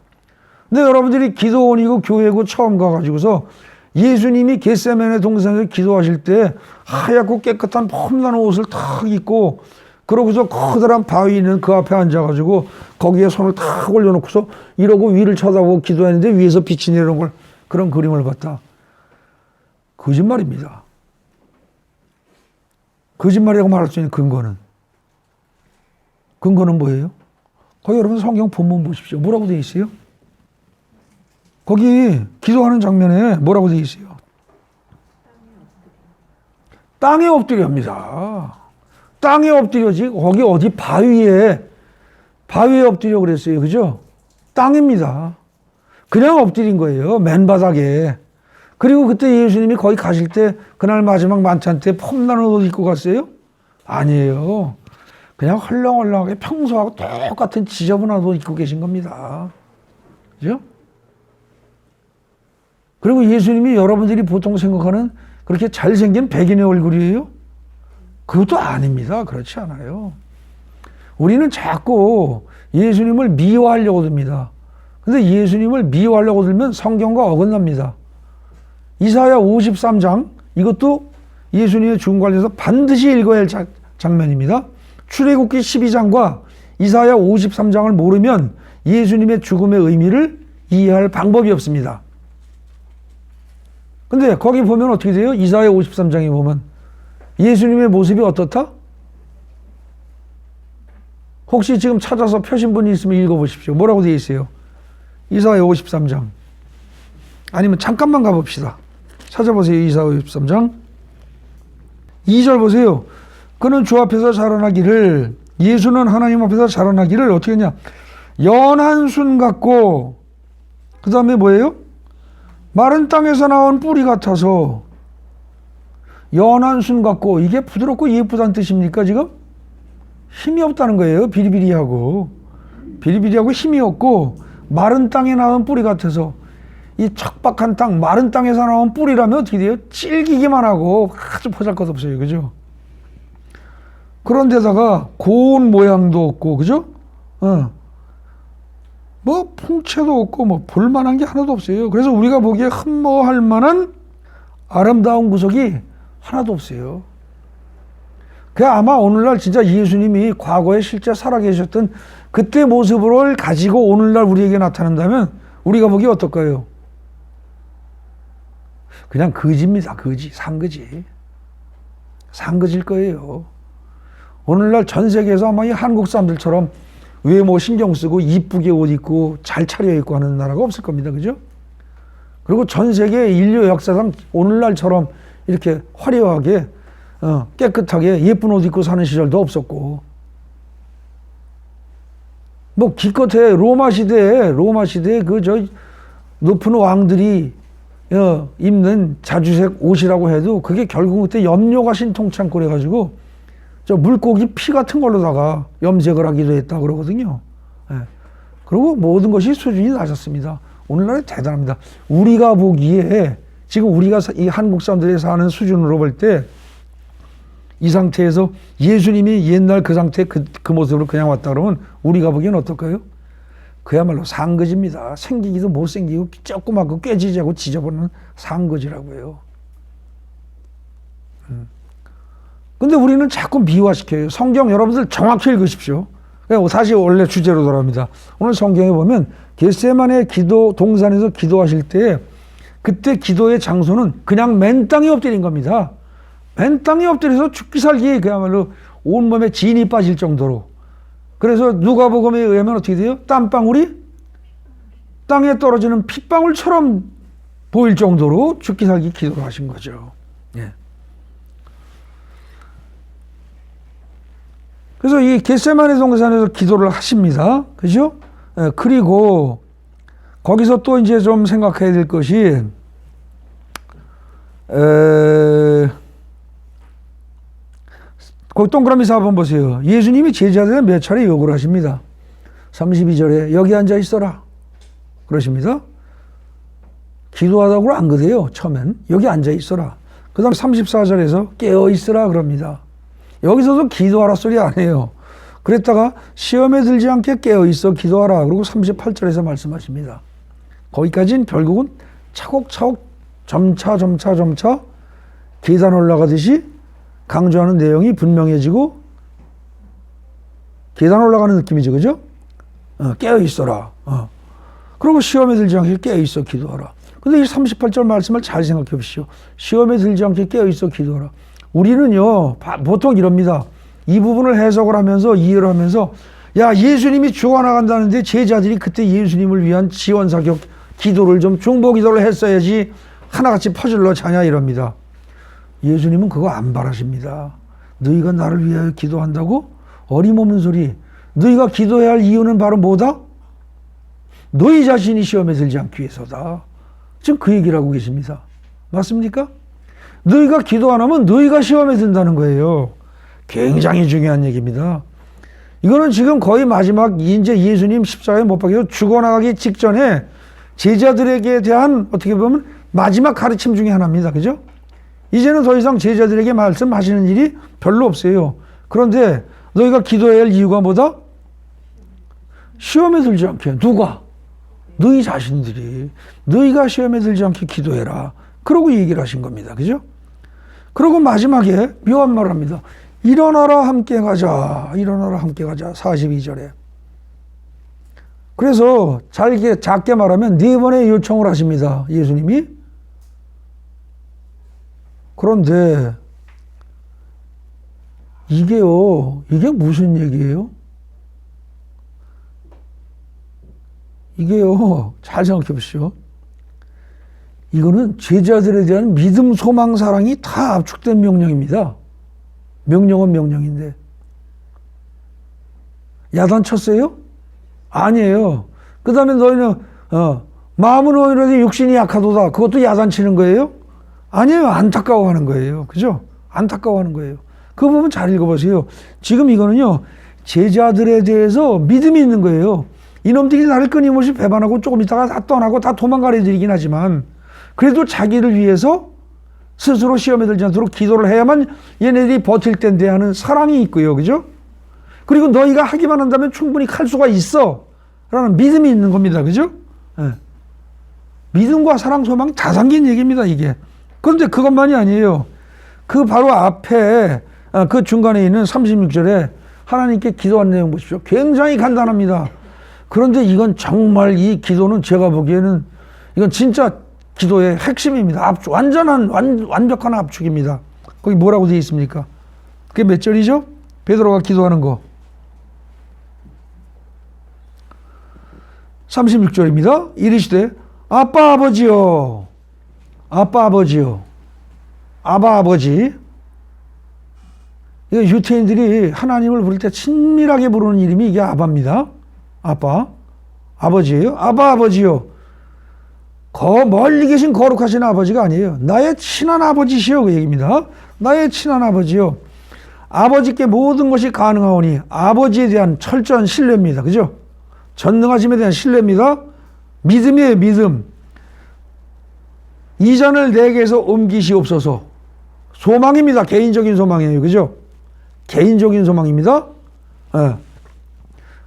[SPEAKER 1] 근데 여러분들이 기도원이고 교회고 처음 가가지고서 예수님이 겟세마네 동산에서 기도하실 때 하얗고 깨끗한 폼난 옷을 탁 입고 그러고서 커다란 바위 있는 그 앞에 앉아가지고 거기에 손을 탁 올려놓고서 이러고 위를 쳐다보고 기도했는데 위에서 빛이 내려온 걸 그런 그림을 봤다. 거짓말입니다. 거짓말이라고 말할 수 있는 근거는 뭐예요? 거기 여러분 성경 본문 보십시오. 뭐라고 되어 있어요? 거기 기도하는 장면에 뭐라고 되어 있어요? 땅에 엎드려합니다. 땅에 엎드려지 거기 어디 바위에 엎드려 그랬어요. 그죠? 땅입니다. 그냥 엎드린 거예요. 맨바닥에. 그리고 그때 예수님이 거기 가실 때 그날 마지막 만찬 때 폼나는 옷 입고 갔어요? 아니에요. 그냥 헐렁헐렁하게 평소하고 똑같은 지저분한 옷 입고 계신 겁니다. 그죠? 그리고 예수님이 여러분들이 보통 생각하는 그렇게 잘생긴 백인의 얼굴이에요? 그것도 아닙니다. 그렇지 않아요. 우리는 자꾸 예수님을 미워하려고 듭니다. 근데 예수님을 미워하려고 들면 성경과 어긋납니다. 이사야 53장 이것도 예수님의 죽음 관련해서 반드시 읽어야 할 장면입니다. 출애굽기 12장과 이사야 53장을 모르면 예수님의 죽음의 의미를 이해할 방법이 없습니다. 근데 거기 보면 어떻게 돼요? 이사야 53장에 보면 예수님의 모습이 어떻다? 혹시 지금 찾아서 펴신 분이 있으면 읽어보십시오. 뭐라고 되어 있어요? 이사야 53장. 아니면 잠깐만 가봅시다. 찾아보세요. 이사야 53장. 2절 보세요. 그는 주 앞에서 자라나기를 예수는 하나님 앞에서 자라나기를 어떻게 했냐? 연한 순 같고 그 다음에 뭐예요? 마른 땅에서 나온 뿌리 같아서 연한 순 같고 이게 부드럽고 예쁘다는 뜻입니까 지금? 힘이 없다는 거예요. 비리비리하고 힘이 없고 마른 땅에 나온 뿌리 같아서 이 척박한 땅 마른 땅에서 나온 뿌리라면 어떻게 돼요? 질기기만 하고 아주 보잘것없어요. 그죠? 그런데다가 고운 모양도 없고 그죠? 뭐 풍채도 없고 뭐 볼만한 게 하나도 없어요. 그래서 우리가 보기에 흠모할 만한 아름다운 구석이 하나도 없어요. 그 아마 오늘날 진짜 예수님이 과거에 실제 살아계셨던 그때 모습을 가지고 오늘날 우리에게 나타난다면 우리가 보기에 어떨까요? 그냥 거지입니다. 거지. 상거지일 거예요. 오늘날 전 세계에서 아마 이 한국 사람들처럼 외모 신경 쓰고 이쁘게 옷 입고 잘 차려입고 하는 나라가 없을 겁니다. 그죠? 그리고 전 세계 인류 역사상 오늘날처럼 이렇게 화려하게 깨끗하게 예쁜 옷 입고 사는 시절도 없었고 뭐 기껏해 로마 시대에 그 높은 왕들이 입는 자주색 옷이라고 해도 그게 결국 그때 염료가 신통창고 그래가지고 저 물고기 피 같은 걸로다가 염색을 하기도 했다 그러거든요. 예. 그리고 모든 것이 수준이 낮았습니다. 오늘날은 대단합니다. 우리가 보기에 지금 우리가 이 한국 사람들이 사는 수준으로 볼 때 이 상태에서 예수님이 옛날 그 상태 그 모습으로 그냥 왔다 그러면 우리가 보기엔 어떨까요? 그야말로 상거지입니다. 생기기도 못생기고 조그맣고 꾀지지하고 지저분한 상거지라고요. 근데 우리는 자꾸 미화시켜요. 성경 여러분들 정확히 읽으십시오. 다시 원래 주제로 돌아옵니다. 오늘 성경에 보면 겟세마네 기도 동산에서 기도하실 때 그때 기도의 장소는 그냥 맨 땅에 엎드린 겁니다. 맨 땅에 엎드려서 죽기 살기 그야말로 온몸에 진이 빠질 정도로. 그래서 누가복음에 의하면 어떻게 돼요? 땀방울이 땅에 떨어지는 핏방울처럼 보일 정도로 죽기 살기 기도를 하신 거죠. 예. 그래서 이 겟세마네 동산에서 기도를 하십니다. 그죠? 예, 그리고 거기서 또 이제 좀 생각해야 될 것이, 거기 동그라미 4번 보세요. 예수님이 제자들에 몇 차례 요구를 하십니다. 32절에 여기 앉아 있어라 그러십니다. 기도하다고 안 그래요. 처음엔 여기 앉아 있어라. 그 다음 34절에서 깨어 있으라 그럽니다. 여기서도 기도하라 소리 안 해요. 그랬다가 시험에 들지 않게 깨어 있어 기도하라. 그리고 38절에서 말씀하십니다. 거기까지는 결국은 차곡차곡 점차 계단 올라가듯이 강조하는 내용이 분명해지고 계단 올라가는 느낌이죠. 그죠? 깨어 있어라. 그리고 시험에 들지 않게 깨어 있어 기도하라. 근데 이 38절 말씀을 잘 생각해 보시죠. 시험에 들지 않게 깨어 있어 기도하라. 우리는요, 보통 이럽니다. 이 부분을 해석을 하면서 이해를 하면서 야, 예수님이 죽어나간다는데 제자들이 그때 예수님을 위한 지원사격 기도를 좀 중보 기도를 했어야지 하나같이 퍼즐로 자냐 이럽니다. 예수님은 그거 안 바라십니다. 너희가 나를 위하여 기도한다고? 어림없는 소리. 너희가 기도해야 할 이유는 바로 뭐다? 너희 자신이 시험에 들지 않기 위해서다. 지금 그 얘기를 하고 계십니다. 맞습니까? 너희가 기도 안 하면 너희가 시험에 든다는 거예요. 굉장히 중요한 얘기입니다. 이거는 지금 거의 마지막 이제 예수님 십자가에 못 박혀서 죽어나가기 직전에 제자들에게 대한 어떻게 보면 마지막 가르침 중에 하나입니다. 그죠? 이제는 더 이상 제자들에게 말씀하시는 일이 별로 없어요. 그런데 너희가 기도해야 할 이유가 뭐다? 시험에 들지 않게. 누가? 너희 자신들이. 너희가 시험에 들지 않게 기도해라. 그러고 얘기를 하신 겁니다. 그죠? 그리고 마지막에 묘한 말을 합니다. 일어나라 함께 가자. 일어나라 함께 가자. 42절에. 그래서 작게 말하면 4번의 요청을 하십니다. 예수님이. 그런데 이게 무슨 얘기예요? 이게요, 잘 생각해 보시죠. 이거는 제자들에 대한 믿음, 소망, 사랑이 다 압축된 명령입니다. 명령은 명령인데. 야단쳤어요? 아니에요. 그 다음에 너희는, 마음은 오히려 육신이 약하도다. 그것도 야단치는 거예요? 아니에요. 안타까워하는 거예요. 그죠? 안타까워하는 거예요. 그 부분 잘 읽어보세요. 지금 이거는요, 제자들에 대해서 믿음이 있는 거예요. 이놈들이 나를 끊임없이 배반하고 조금 있다가 다 떠나고 다 도망가려 들이긴 하지만 그래도 자기를 위해서 스스로 시험에 들지 않도록 기도를 해야만 얘네들이 버틸 텐데 하는 사랑이 있고요. 그죠? 그리고 너희가 하기만 한다면 충분히 할 수가 있어. 라는 믿음이 있는 겁니다. 그죠? 네. 믿음과 사랑, 소망 다 담긴 얘기입니다. 이게. 그런데 그것만이 아니에요. 그 바로 앞에 그 중간에 있는 36절에 하나님께 기도한 내용 보십시오. 굉장히 간단합니다. 그런데 이건 정말 이 기도는 제가 보기에는 이건 진짜 기도의 핵심입니다. 완벽한 압축입니다. 거기 뭐라고 되어 있습니까? 그게 몇 절이죠? 베드로가 기도하는 거. 36절입니다. 이르시되 아빠 아버지요. 아빠 아버지요. 아바 아버지. 이거 유태인들이 하나님을 부를 때 친밀하게 부르는 이름이 이게 아바입니다. 아빠. 아버지예요. 아바 아버지요. 멀리 계신 거룩하신 아버지가 아니에요. 나의 친한 아버지시여 그 얘기입니다. 나의 친한 아버지요. 아버지께 모든 것이 가능하오니 아버지에 대한 철저한 신뢰입니다. 그죠? 전능하심에 대한 신뢰입니다. 믿음이에요. 믿음. 이전을 내게서 옮기시옵소서. 소망입니다. 개인적인 소망이에요. 그죠? 개인적인 소망입니다. 네.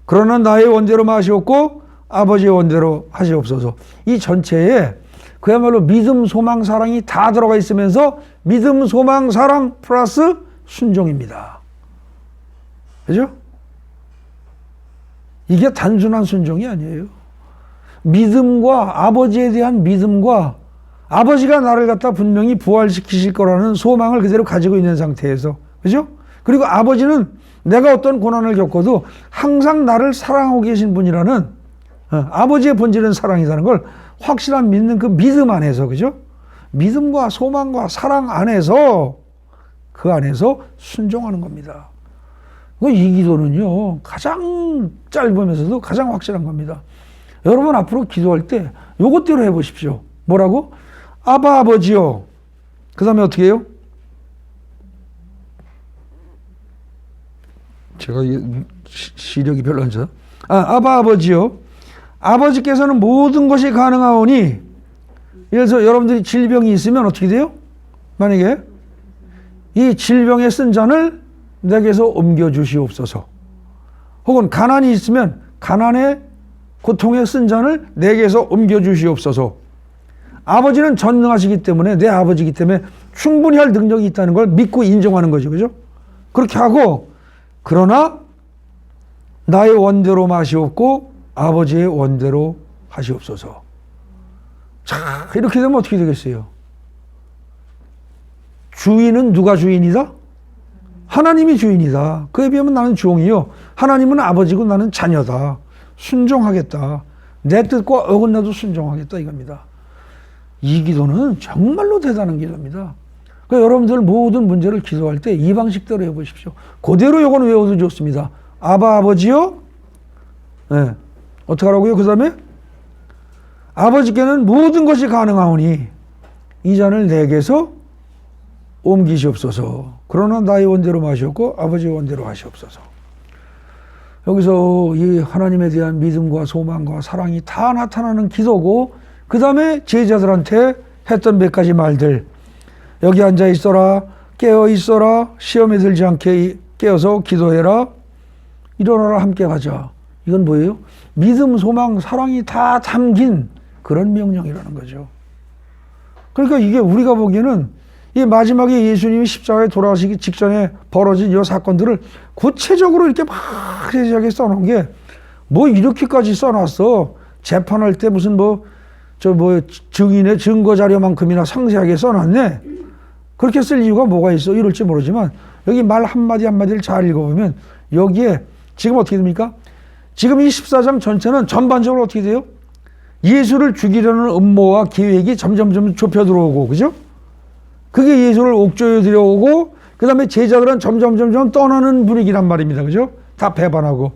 [SPEAKER 1] 그러나 나의 원대로 마시옵고 아버지의 원대로 하시옵소서. 이 전체에 그야말로 믿음, 소망, 사랑이 다 들어가 있으면서 믿음, 소망, 사랑 플러스 순종입니다. 그죠? 이게 단순한 순종이 아니에요. 믿음과 아버지에 대한 믿음과 아버지가 나를 갖다 분명히 부활시키실 거라는 소망을 그대로 가지고 있는 상태에서, 그죠? 그리고 아버지는 내가 어떤 고난을 겪어도 항상 나를 사랑하고 계신 분이라는 아버지의 본질은 사랑이라는 걸 확실한 믿는 그 믿음 안에서, 그죠? 믿음과 소망과 사랑 안에서 그 안에서 순종하는 겁니다. 이 기도는요 가장 짧으면서도 가장 확실한 겁니다. 여러분 앞으로 기도할 때 요것대로 해보십시오. 뭐라고? 아바 아버지요. 그 다음에 어떻게 해요? 제가 시력이 별로 안 좋아. 아바 아버지요. 아버지께서는 모든 것이 가능하오니. 그래서 여러분들이 질병이 있으면 어떻게 돼요? 만약에 이 질병에 쓴 잔을 내게서 옮겨주시옵소서. 혹은 가난이 있으면 가난의 고통에 쓴 잔을 내게서 옮겨주시옵소서. 아버지는 전능하시기 때문에 내 아버지이기 때문에 충분히 할 능력이 있다는 걸 믿고 인정하는 거죠. 그죠? 그렇게 하고 그러나 나의 원대로 마시옵고 아버지의 원대로 하시옵소서. 자, 이렇게 되면 어떻게 되겠어요? 주인은 누가 주인이다? 하나님이 주인이다. 그에 비하면 나는 종이요. 하나님은 아버지고 나는 자녀다. 순종하겠다. 내 뜻과 어긋나도 순종하겠다 이겁니다. 이 기도는 정말로 대단한 기도입니다. 그러니까 여러분들 모든 문제를 기도할 때 이 방식대로 해보십시오. 그대로 요거는 외워도 좋습니다. 아바 아버지요. 네. 어떻게 하라고요? 그 다음에 아버지께는 모든 것이 가능하오니 이 잔을 내게서 옮기시옵소서. 그러나 나의 원대로 마시옵고 아버지의 원대로 하시옵소서. 여기서 이 하나님에 대한 믿음과 소망과 사랑이 다 나타나는 기도고, 그 다음에 제자들한테 했던 몇 가지 말들. 여기 앉아 있어라, 깨어 있어라, 시험에 들지 않게 깨어서 기도해라, 일어나라, 함께 가자. 이건 뭐예요? 믿음, 소망, 사랑이 다 담긴 그런 명령이라는 거죠. 그러니까 이게 우리가 보기에는 이 마지막에 예수님이 십자가에 돌아가시기 직전에 벌어진 이 사건들을 구체적으로 이렇게 막 세세하게 써놓은 게 뭐 이렇게까지 써놨어. 재판할 때 무슨 증인의 증거 자료만큼이나 상세하게 써놨네. 그렇게 쓸 이유가 뭐가 있어? 이럴지 모르지만 여기 말 한마디 한마디를 잘 읽어보면 여기에 지금 어떻게 됩니까? 지금 이 14장 전체는 전반적으로 어떻게 돼요? 예수를 죽이려는 음모와 계획이 점점 좁혀 들어오고, 그죠? 그게 예수를 옥조에 들여오고, 그 다음에 제자들은 점점 떠나는 분위기란 말입니다. 그죠? 다 배반하고.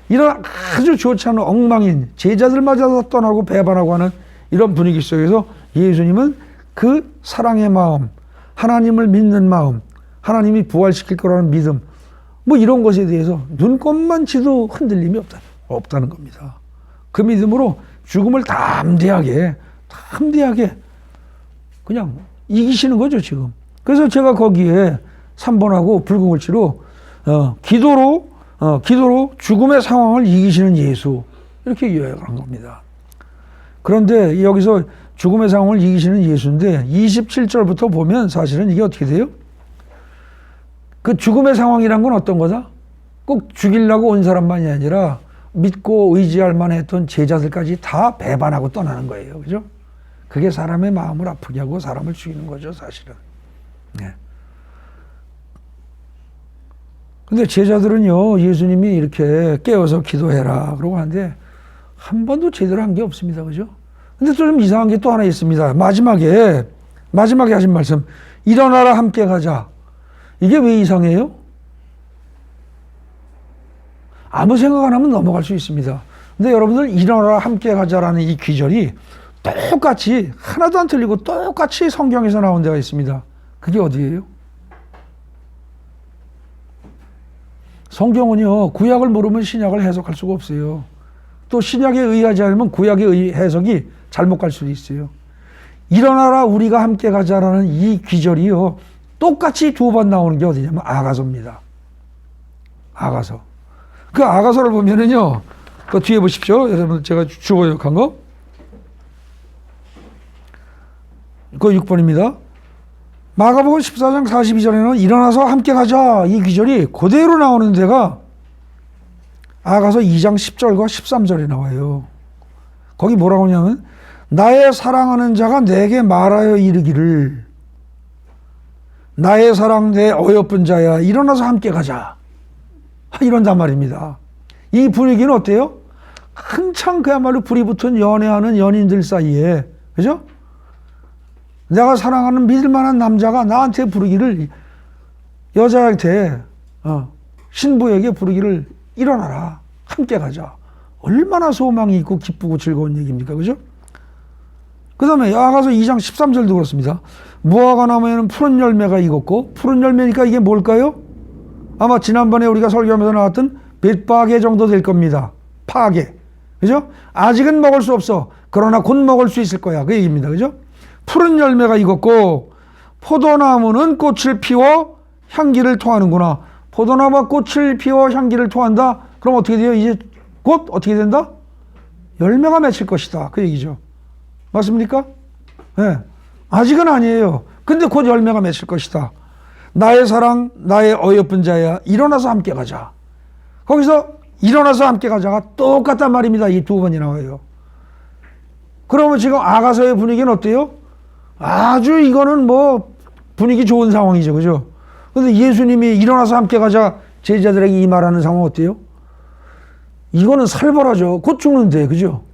[SPEAKER 1] 이런 아주 좋지 않은 엉망인 제자들마저 떠나고 배반하고 하는 이런 분위기 속에서 예수님은 그 사랑의 마음, 하나님을 믿는 마음, 하나님이 부활시킬 거라는 믿음, 뭐 이런 것에 대해서 눈꼽만치도 흔들림이 없다는 겁니다. 그 믿음으로 죽음을 담대하게 그냥 이기시는 거죠, 지금. 그래서 제가 거기에 3번하고 붉은 글씨로 기도로 죽음의 상황을 이기시는 예수, 이렇게 요약을 한 겁니다. 그런데 여기서 죽음의 상황을 이기시는 예수인데 27절부터 보면 사실은 이게 어떻게 돼요? 그 죽음의 상황이란 건 어떤 거다? 꼭 죽이려고 온 사람만이 아니라 믿고 의지할 만했던 제자들까지 다 배반하고 떠나는 거예요. 그죠? 그게 사람의 마음을 아프게 하고 사람을 죽이는 거죠, 사실은. 네. 근데 제자들은요, 예수님이 이렇게 깨어서 기도해라 그러고 하는데 한 번도 제대로 한 게 없습니다. 그죠? 근데 좀 이상한 게 또 하나 있습니다. 마지막에 하신 말씀, 일어나라, 함께 가자. 이게 왜 이상해요? 아무 생각 안 하면 넘어갈 수 있습니다. 근데 여러분들 일어나라, 함께 가자라는 이 귀절이 똑같이 하나도 안 틀리고 똑같이 성경에서 나온 데가 있습니다. 그게 어디예요? 성경은요, 구약을 모르면 신약을 해석할 수가 없어요. 또 신약에 의하지 않으면 구약의 해석이 잘못 갈 수도 있어요. 일어나라, 우리가 함께 가자라는 이 귀절이요, 똑같이 두 번 나오는 게 어디냐면 아가서입니다. 아가서. 그 아가서를 보면은요, 그 뒤에 보십시오. 여러분 제가 주번역한 거. 그 6번입니다. 마가복음 14장 42절에는 일어나서 함께 가자 이 귀절이 그대로 나오는 데가 아가서 2장 10절과 13절에 나와요. 거기 뭐라고 하냐면 나의 사랑하는 자가 내게 말하여 이르기를 나의 사랑 내 어여쁜 자야 일어나서 함께 가자 이런단 말입니다. 이 분위기는 어때요? 한창 그야말로 불이 붙은 연애하는 연인들 사이에 그죠? 내가 사랑하는 믿을만한 남자가 나한테 부르기를 여자한테 신부에게 부르기를 일어나라 함께 가자. 얼마나 소망이 있고 기쁘고 즐거운 얘기입니까? 그죠? 그 다음에 아가서 2장 13절도 그렇습니다. 무화과 나무에는 푸른 열매가 익었고 푸른 열매니까 이게 뭘까요? 아마 지난번에 우리가 설교하면서 나왔던 벳파게 정도 될 겁니다. 파게. 그죠? 아직은 먹을 수 없어. 그러나 곧 먹을 수 있을 거야. 그 얘기입니다. 그죠? 푸른 열매가 익었고 포도나무는 꽃을 피워 향기를 토하는구나. 포도나무가 꽃을 피워 향기를 토한다. 그럼 어떻게 돼요? 이제 곧 어떻게 된다? 열매가 맺힐 것이다. 그 얘기죠. 맞습니까? 네. 아직은 아니에요. 근데 곧 열매가 맺힐 것이다. 나의 사랑, 나의 어여쁜 자야. 일어나서 함께 가자. 거기서 일어나서 함께 가자가 똑같단 말입니다. 이 두 번이 나와요. 그러면 지금 아가서의 분위기는 어때요? 아주 이거는 뭐 분위기 좋은 상황이죠. 그죠? 근데 예수님이 일어나서 함께 가자 제자들에게 이 말하는 상황 어때요? 이거는 살벌하죠. 곧 죽는데. 그죠?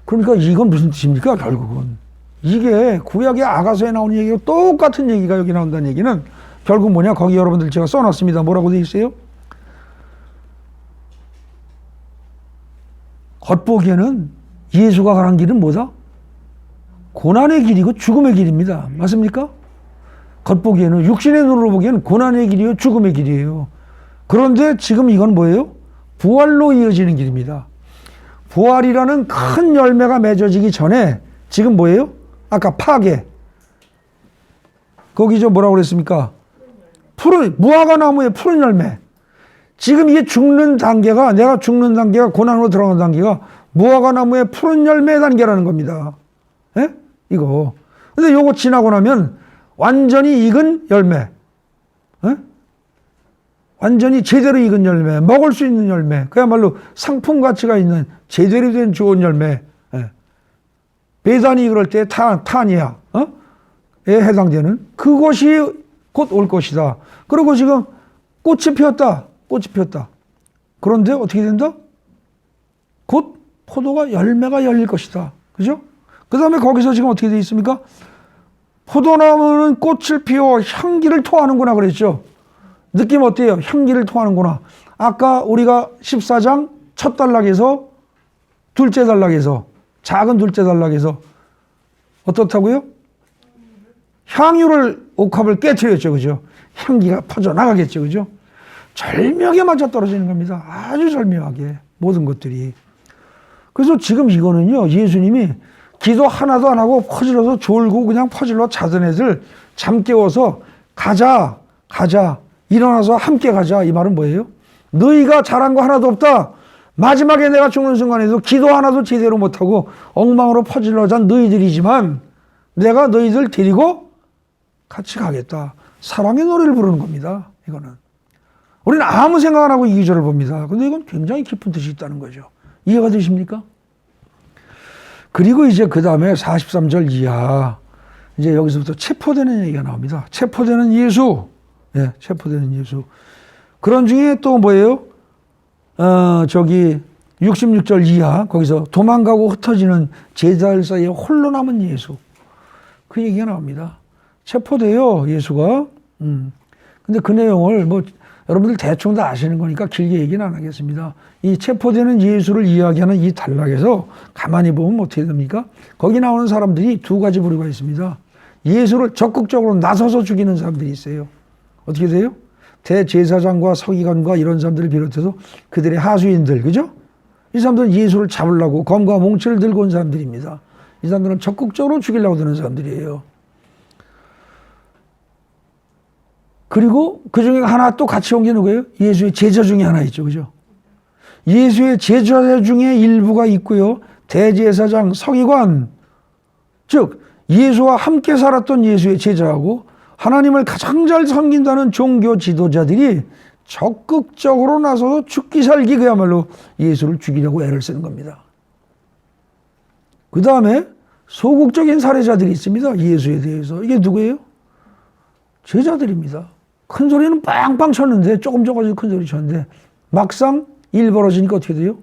[SPEAKER 1] 그러니까 이건 무슨 뜻입니까? 결국은. 이게 구약의 아가서에 나오는 얘기가 똑같은 얘기가 여기 나온다는 얘기는 결국 뭐냐? 거기 여러분들 제가 써놨습니다. 뭐라고 되어 있어요? 겉보기에는 예수가 가는 길은 뭐다? 고난의 길이고 죽음의 길입니다. 맞습니까? 겉보기에는 육신의 눈으로 보기에는 고난의 길이요 죽음의 길이에요. 그런데 지금 이건 뭐예요? 부활로 이어지는 길입니다. 부활이라는 큰 열매가 맺어지기 전에 지금 뭐예요? 아까 파괴. 거기 저 뭐라고 그랬습니까? 푸른 무화과 나무의 푸른 열매. 지금 이게 죽는 단계가 내가 죽는 단계가 고난으로 들어가는 단계가 무화과 나무의 푸른 열매 단계라는 겁니다. 예? 이거. 근데 요거 지나고 나면 완전히 익은 열매. 예? 완전히 제대로 익은 열매, 먹을 수 있는 열매, 그야말로 상품 가치가 있는 제대로 된 좋은 열매. 예. 배단이 그럴 때 탄이야. 에 해당되는 그것이 곧 올 것이다. 그리고 지금 꽃이 피었다. 꽃이 피었다. 그런데 어떻게 된다? 곧 포도가 열매가 열릴 것이다. 그죠? 그 다음에 거기서 지금 어떻게 되어 있습니까? 포도나무는 꽃을 피워 향기를 토하는구나 그랬죠. 느낌 어때요? 향기를 토하는구나. 아까 우리가 14장 첫 단락에서 둘째 단락에서 작은 둘째 단락에서 어떻다고요? 향유를 옥합을 깨트렸죠. 그죠? 향기가 퍼져나가겠죠. 그죠? 절묘하게 맞아떨어지는 겁니다. 아주 절묘하게 모든 것들이. 그래서 지금 이거는요. 예수님이 기도 하나도 안 하고 퍼질러서 졸고 그냥 퍼질러 자던 애들 잠 깨워서 가자 일어나서 함께 가자. 이 말은 뭐예요? 너희가 잘한 거 하나도 없다. 마지막에 내가 죽는 순간에도 기도 하나도 제대로 못하고 엉망으로 퍼질러 잔 너희들이지만 내가 너희들 데리고 같이 가겠다. 사랑의 노래를 부르는 겁니다. 이거는. 우리는 아무 생각 안 하고 이 기절을 봅니다. 근데 이건 굉장히 깊은 뜻이 있다는 거죠. 이해가 되십니까? 그리고 이제 그 다음에 43절 이하 이제 여기서부터 체포되는 얘기가 나옵니다. 체포되는 예수. 예, 체포되는 예수. 그런 중에 또 뭐예요? 66절 이하 거기서 도망가고 흩어지는 제자들 사이에 홀로 남은 예수. 그 얘기가 나옵니다. 체포돼요, 예수가. 근데 그 내용을 뭐 여러분들 대충 다 아시는 거니까 길게 얘기는 안 하겠습니다. 이 체포되는 예수를 이야기하는 이 단락에서 가만히 보면 어떻게 됩니까? 거기 나오는 사람들이 두 가지 부류가 있습니다. 예수를 적극적으로 나서서 죽이는 사람들이 있어요. 어떻게 돼요? 대제사장과 서기관과 이런 사람들을 비롯해서 그들의 하수인들, 그죠? 이 사람들은 예수를 잡으려고 검과 몽치를 들고 온 사람들입니다. 이 사람들은 적극적으로 죽이려고 드는 사람들이에요. 그리고 그 중에 하나 또 같이 온 게 누구예요? 예수의 제자 중에 하나 있죠. 그죠? 예수의 제자 중에 일부가 있고요. 대제사장, 서기관, 즉 예수와 함께 살았던 예수의 제자하고 하나님을 가장 잘 섬긴다는 종교 지도자들이 적극적으로 나서서 죽기 살기 그야말로 예수를 죽이려고 애를 쓰는 겁니다. 그 다음에 소극적인 살해자들이 있습니다. 예수에 대해서. 이게 누구예요? 제자들입니다. 큰 소리는 빵빵 쳤는데 조금 가지고 큰 소리 쳤는데 막상 일 벌어지니까 어떻게 돼요?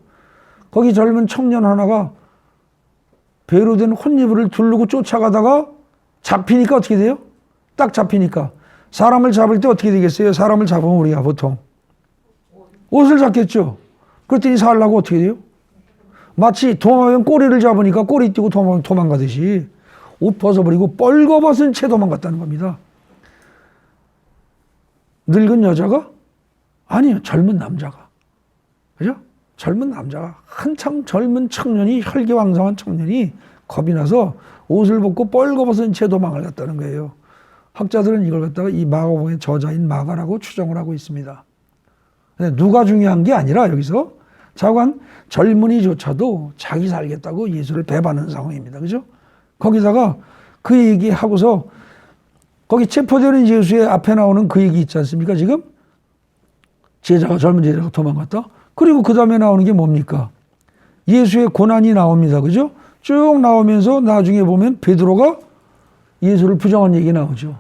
[SPEAKER 1] 거기 젊은 청년 하나가 배로 된 혼이불을 두르고 쫓아가다가 잡히니까 어떻게 돼요? 딱 잡히니까 사람을 잡을 때 어떻게 되겠어요? 사람을 잡으면 우리가 보통 옷을 잡겠죠. 그랬더니 살라고 어떻게 돼요? 마치 도망가면 꼬리를 잡으니까 꼬리 띄고 도망가듯이 옷 벗어버리고 뻘거벗은 채 도망갔다는 겁니다. 늙은 여자가? 아니요. 젊은 남자가. 그죠? 젊은 남자가 한창 젊은 청년이 혈기왕성한 청년이 겁이 나서 옷을 벗고 뻘거벗은 채 도망을 갔다는 거예요. 학자들은 이걸 갖다가 이 마가복음의 저자인 마가라고 추정을 하고 있습니다. 근데 누가 중요한 게 아니라 여기서 자관 젊은이조차도 자기 살겠다고 예수를 배반하는 상황입니다. 그죠? 거기다가 그 얘기하고서 거기 체포되는 예수의 앞에 나오는 그 얘기 있지 않습니까? 지금 젊은 제자가 도망갔다. 그리고 그 다음에 나오는 게 뭡니까? 예수의 고난이 나옵니다. 그죠? 쭉 나오면서 나중에 보면 베드로가 예수를 부정한 얘기 나오죠.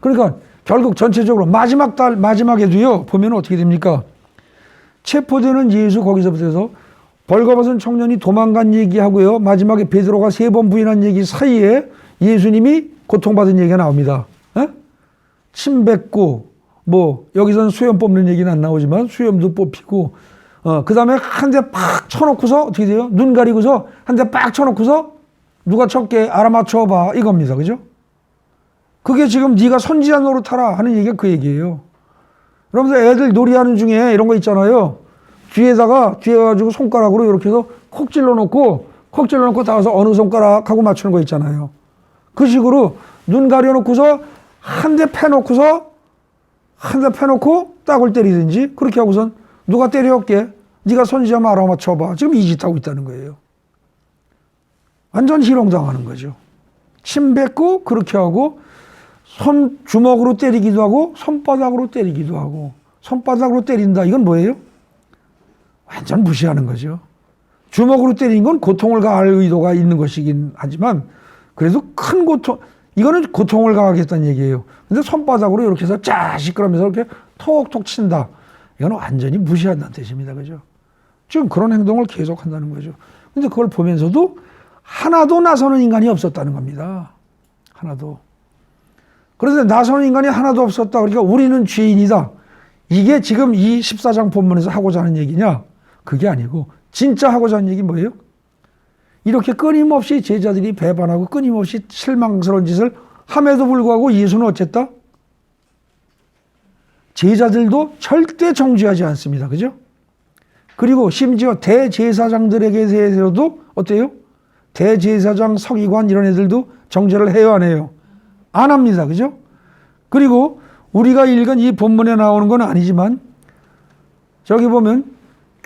[SPEAKER 1] 그러니까 결국 전체적으로 마지막에도요, 보면 어떻게 됩니까? 체포되는 예수 거기서부터 해서 벌거벗은 청년이 도망간 얘기하고요. 마지막에 베드로가 3번 부인한 얘기 사이에 예수님이 고통받은 얘기가 나옵니다. 침 뱉고 여기서는 수염 뽑는 얘기는 안 나오지만 수염도 뽑히고 그 다음에 한 대 팍 쳐놓고서 어떻게 돼요? 눈 가리고서 한 대 팍 쳐놓고서 누가 쳤게 알아맞혀봐 이겁니다. 그죠? 그게 지금 네가 선지자 노릇하라 하는 얘기가 그 얘기예요. 여러분들 애들 놀이하는 중에 이런 거 있잖아요. 뒤에 가지고 손가락으로 이렇게 해서 콕 찔러놓고 나가서 어느 손가락하고 맞추는 거 있잖아요. 그 식으로 눈 가려놓고서 한 대 패놓고 딱을 때리든지 그렇게 하고선 누가 때려올게 네가 선지자만 알아맞혀봐. 지금 이 짓 하고 있다는 거예요. 완전 희롱당하는 거죠. 침 뱉고 그렇게 하고 주먹으로 때리기도 하고 손바닥으로 때리기도 하고 손바닥으로 때린다. 이건 뭐예요? 완전 무시하는 거죠. 주먹으로 때리는 건 고통을 가할 의도가 있는 것이긴 하지만 그래도 큰 이거는 고통을 가하겠다는 얘기예요. 근데 손바닥으로 이렇게 해서 짜식 그러면서 이렇게 톡톡 친다. 이건 완전히 무시한다는 뜻입니다. 그죠? 지금 그런 행동을 계속 한다는 거죠. 근데 그걸 보면서도 하나도 나서는 인간이 없었다는 겁니다. 하나도. 그런데 나서는 인간이 하나도 없었다. 그러니까 우리는 죄인이다. 이게 지금 이 14장 본문에서 하고자 하는 얘기냐? 그게 아니고 진짜 하고자 하는 얘기 뭐예요? 이렇게 끊임없이 제자들이 배반하고 끊임없이 실망스러운 짓을 함에도 불구하고 예수는 어쨌다? 제자들도 절대 정죄하지 않습니다. 그죠? 그리고 심지어 대제사장들에게 대해서도 어때요? 대제사장, 서기관 이런 애들도 정죄를 해요, 안 해요? 안 합니다. 그죠? 그리고 우리가 읽은 이 본문에 나오는 건 아니지만 저기 보면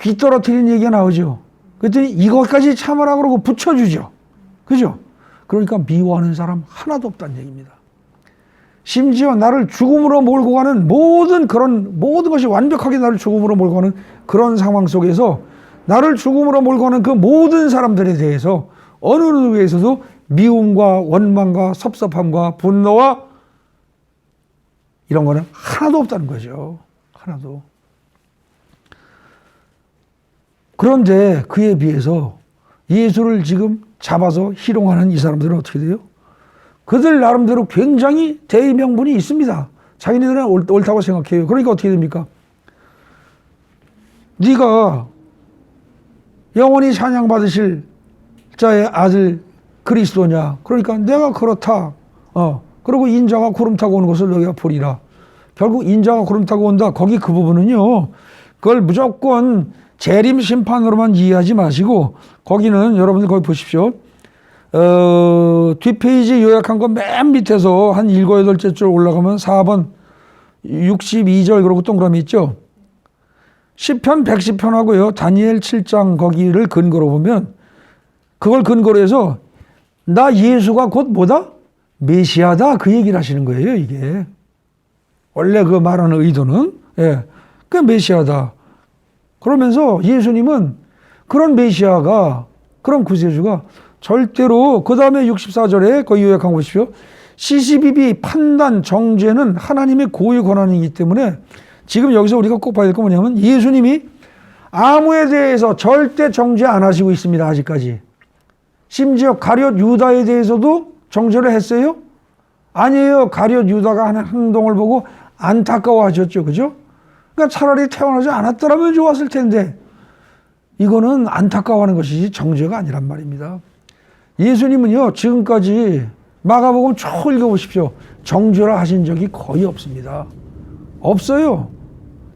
[SPEAKER 1] 귀 떨어뜨리는 얘기가 나오죠. 그랬더니 이것까지 참으라 그러고 붙여주죠. 그죠? 그러니까 미워하는 사람 하나도 없다는 얘기입니다. 심지어 나를 죽음으로 몰고 가는 모든 것이 완벽하게 나를 죽음으로 몰고 가는 그런 상황 속에서 나를 죽음으로 몰고 가는 그 모든 사람들에 대해서 어느 누구에서도 미움과 원망과 섭섭함과 분노와 이런 거는 하나도 없다는 거죠. 하나도. 그런데 그에 비해서 예수를 지금 잡아서 희롱하는 이 사람들은 어떻게 돼요? 그들 나름대로 굉장히 대의 명분이 있습니다. 자기네들은 옳다고 생각해요. 그러니까 어떻게 됩니까? 네가 영원히 찬양받으실 자의 아들 그리스도냐? 그러니까 내가 그렇다. 그리고 인자가 구름 타고 오는 것을 너희가 보리라. 결국 인자가 구름 타고 온다. 거기 그 부분은요. 그걸 무조건 재림 심판으로만 이해하지 마시고 거기는 여러분들 거기 보십시오. 뒷페이지 요약한 거 맨 밑에서 한 7, 8째 줄 올라가면 4번 62절 그러고 동그라미 있죠. 시편 110편하고요. 다니엘 7장 거기를 근거로 보면 그걸 근거로 해서 나 예수가 곧 뭐다? 메시아다. 그 얘기를 하시는 거예요, 이게. 원래 그 말하는 의도는. 예. 그 메시아다. 그러면서 예수님은 그런 메시아가, 그런 구세주가 절대로, 그 다음에 64절에 거기 요약한 거 보십시오. 시시비비 판단, 정죄는 하나님의 고유 권한이기 때문에 지금 여기서 우리가 꼭 봐야 될 건 뭐냐면 예수님이 아무에 대해서 절대 정죄 안 하시고 있습니다. 아직까지. 심지어 가룟 유다에 대해서도 정죄를 했어요? 아니에요. 가룟 유다가 하는 행동을 보고 안타까워하셨죠. 그죠? 그러니까 차라리 태어나지 않았더라면 좋았을 텐데 이거는 안타까워하는 것이지 정죄가 아니란 말입니다. 예수님은요. 지금까지 마가복음 쭉 읽어보십시오. 정죄를 하신 적이 거의 없습니다. 없어요.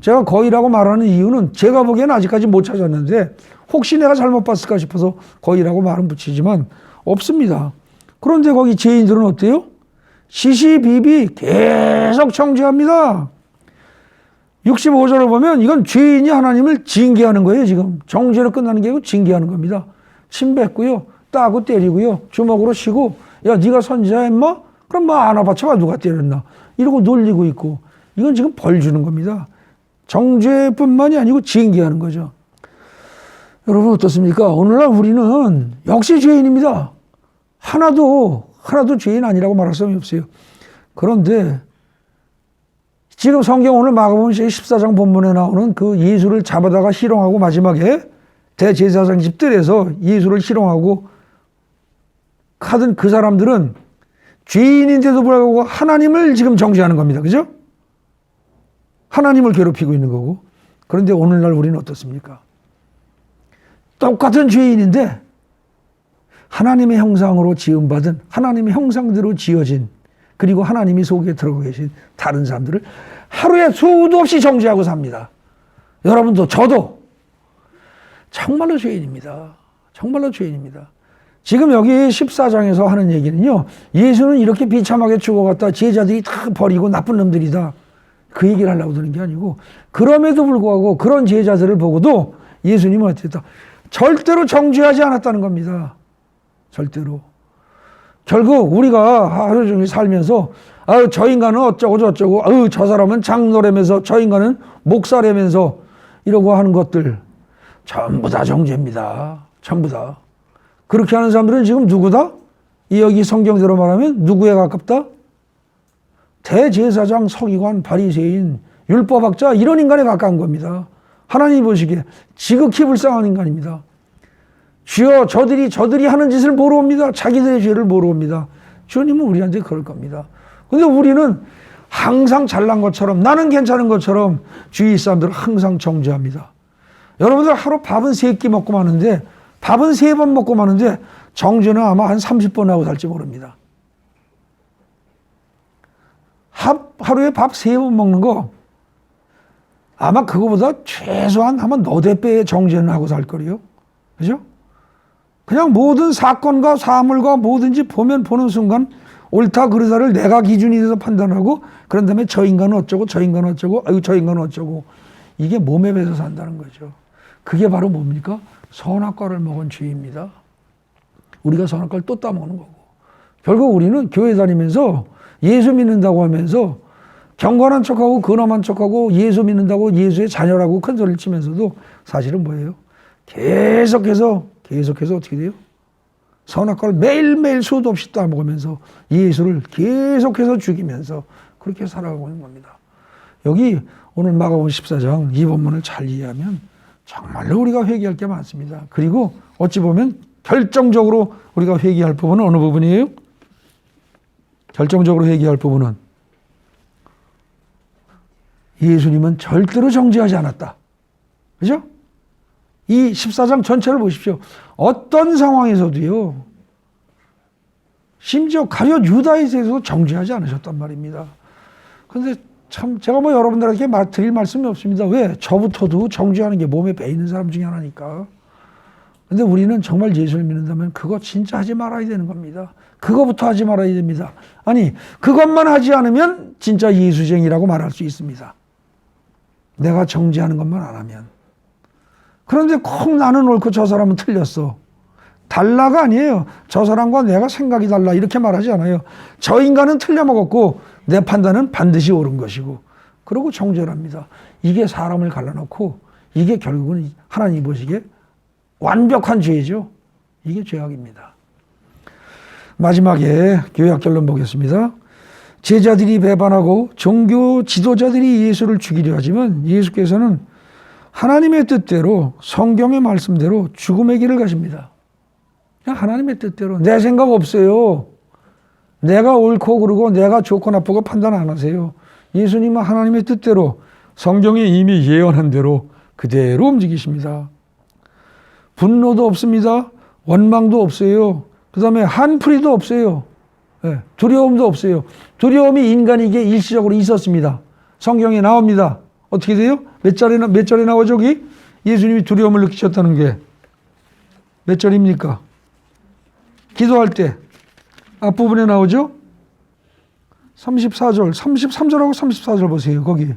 [SPEAKER 1] 제가 거의라고 말하는 이유는 제가 보기에는 아직까지 못 찾았는데 혹시 내가 잘못 봤을까 싶어서 거의라고 말은 붙이지만 없습니다. 그런데 거기 죄인들은 어때요? 시시비비 계속 정죄합니다. 65절을 보면 이건 죄인이 하나님을 징계하는 거예요. 지금 정죄로 끝나는 게 아니고 징계하는 겁니다. 침 뱉고요. 따고 때리고요. 주먹으로 치고 야 네가 선지자야 임마? 그럼 뭐 안아봤자 누가 때렸나? 이러고 놀리고 있고 이건 지금 벌 주는 겁니다. 정죄뿐만이 아니고 징계하는 거죠. 여러분 어떻습니까? 오늘날 우리는 역시 죄인입니다. 하나도 죄인 아니라고 말할 수 없어요. 그런데 지금 성경 오늘 마가복음 14장 본문에 나오는 그 예수를 잡아다가 희롱하고 마지막에 대제사장 집들에서 예수를 희롱하고 하던 그 사람들은 죄인인데도 불구하고 하나님을 지금 정죄하는 겁니다. 그죠? 하나님을 괴롭히고 있는 거고. 그런데 오늘날 우리는 어떻습니까? 똑같은 죄인인데 하나님의 형상으로 지음받은 하나님의 형상대로 지어진 그리고 하나님이 속에 들어가 계신 다른 사람들을 하루에 수도 없이 정죄하고 삽니다. 여러분도 저도 정말로 죄인입니다. 정말로 죄인입니다. 지금 여기 14장에서 하는 얘기는요. 예수는 이렇게 비참하게 죽어갔다 제자들이 다 버리고 나쁜 놈들이다. 그 얘기를 하려고 드는 게 아니고 그럼에도 불구하고 그런 제자들을 보고도 예수님은 어땠다? 절대로 정죄하지 않았다는 겁니다. 절대로. 결국 우리가 하루 종일 살면서 아유 저 인간은 어쩌고 저쩌고 아유 저 사람은 장로라면서 저 인간은 목사라면서 이러고 하는 것들 전부 다 정죄입니다. 전부 다. 그렇게 하는 사람들은 지금 누구다? 여기 성경대로 말하면 누구에 가깝다? 대제사장, 서기관, 바리새인, 율법학자 이런 인간에 가까운 겁니다. 하나님이 보시기에 지극히 불쌍한 인간입니다. 주여 저들이 하는 짓을 모르옵니다. 자기들의 죄를 모르옵니다. 주님은 우리한테 그럴 겁니다. 근데 우리는 항상 잘난 것처럼 나는 괜찮은 것처럼 주위 사람들을 항상 정죄합니다. 여러분들 하루 밥은 3끼 먹고 마는데 밥은 3번 먹고 마는데 정죄는 아마 한 30번 하고 살지 모릅니다. 하루에 밥 3번 먹는 거 아마 그거보다 최소한 아마 너댓 배의 정죄는 하고 살 거래요. 그죠? 그냥 모든 사건과 사물과 뭐든지 보는 순간 옳다 그르다를 내가 기준이 돼서 판단하고 그런 다음에 저 인간은 어쩌고 저 인간은 어쩌고 아유 저 인간은 어쩌고 이게 몸에 배서 산다는 거죠. 그게 바로 뭡니까? 선악과를 먹은 죄입니다. 우리가 선악과를 또 따먹는 거고 결국 우리는 교회 다니면서 예수 믿는다고 하면서 경건한 척하고 근엄한 척하고 예수 믿는다고 예수의 자녀라고 큰 소리를 치면서도 사실은 뭐예요? 계속해서 어떻게 돼요? 선악과를 매일매일 수도 없이 따먹으면서 예수를 계속해서 죽이면서 그렇게 살아가고 있는 겁니다. 여기 오늘 마가복음 14장 이 본문을 잘 이해하면 정말로 우리가 회개할 게 많습니다. 그리고 어찌 보면 결정적으로 우리가 회개할 부분은 어느 부분이에요? 결정적으로 회개할 부분은 예수님은 절대로 정죄하지 않았다. 그죠? 이 14장 전체를 보십시오. 어떤 상황에서도요. 심지어 가룟 유다에 대해서도 정죄하지 않으셨단 말입니다. 그런데 참 제가 뭐 여러분들에게 드릴 말씀이 없습니다. 왜? 저부터도 정죄하는 게 몸에 배이는 사람 중에 하나니까. 근데 우리는 정말 예수를 믿는다면 그거 진짜 하지 말아야 되는 겁니다. 그거부터 하지 말아야 됩니다. 아니 그것만 하지 않으면 진짜 예수쟁이라고 말할 수 있습니다. 내가 정죄하는 것만 안 하면. 그런데 꼭 나는 옳고 저 사람은 틀렸어. 달라가 아니에요. 저 사람과 내가 생각이 달라 이렇게 말하지 않아요. 저 인간은 틀려먹었고 내 판단은 반드시 옳은 것이고 그러고 정죄를 합니다. 이게 사람을 갈라놓고 이게 결국은 하나님 보시기에 완벽한 죄죠. 이게 죄악입니다. 마지막에 교약 결론 보겠습니다. 제자들이 배반하고 종교 지도자들이 예수를 죽이려 하지만 예수께서는 하나님의 뜻대로 성경의 말씀대로 죽음의 길을 가십니다. 그냥 하나님의 뜻대로. 내 생각 없어요. 내가 옳고 그르고 내가 좋고 나쁘고 판단 안 하세요. 예수님은 하나님의 뜻대로 성경이 이미 예언한 대로 그대로 움직이십니다. 분노도 없습니다. 원망도 없어요. 그 다음에 한풀이도 없어요. 네, 두려움도 없어요. 두려움이 인간에게 일시적으로 있었습니다. 성경에 나옵니다. 어떻게 돼요? 몇 절에 나오죠? 여기? 예수님이 두려움을 느끼셨다는 게 몇 절입니까? 기도할 때 앞부분에 나오죠? 34절, 33절하고 34절 보세요. 거기.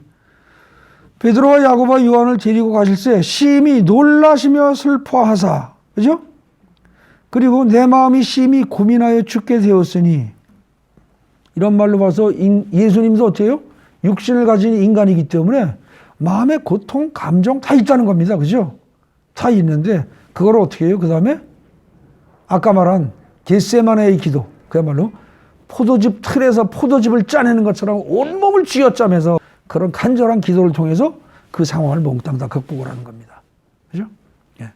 [SPEAKER 1] 베드로와 야고보와 요한을 데리고 가실새 심히 놀라시며 슬퍼하사. 그죠? 그리고 내 마음이 심히 고민하여 죽게 되었으니 이런 말로 봐서 예수님도 어때요? 육신을 가진 인간이기 때문에 마음의 고통, 감정 다 있다는 겁니다. 그죠? 다 있는데 그걸 어떻게 해요? 그 다음에 아까 말한 겟세마네의 기도 그야말로 포도즙 틀에서 포도즙을 짜내는 것처럼 온몸을 쥐어짜면서 그런 간절한 기도를 통해서 그 상황을 몽땅 다 극복을 하는 겁니다. 그죠? 예.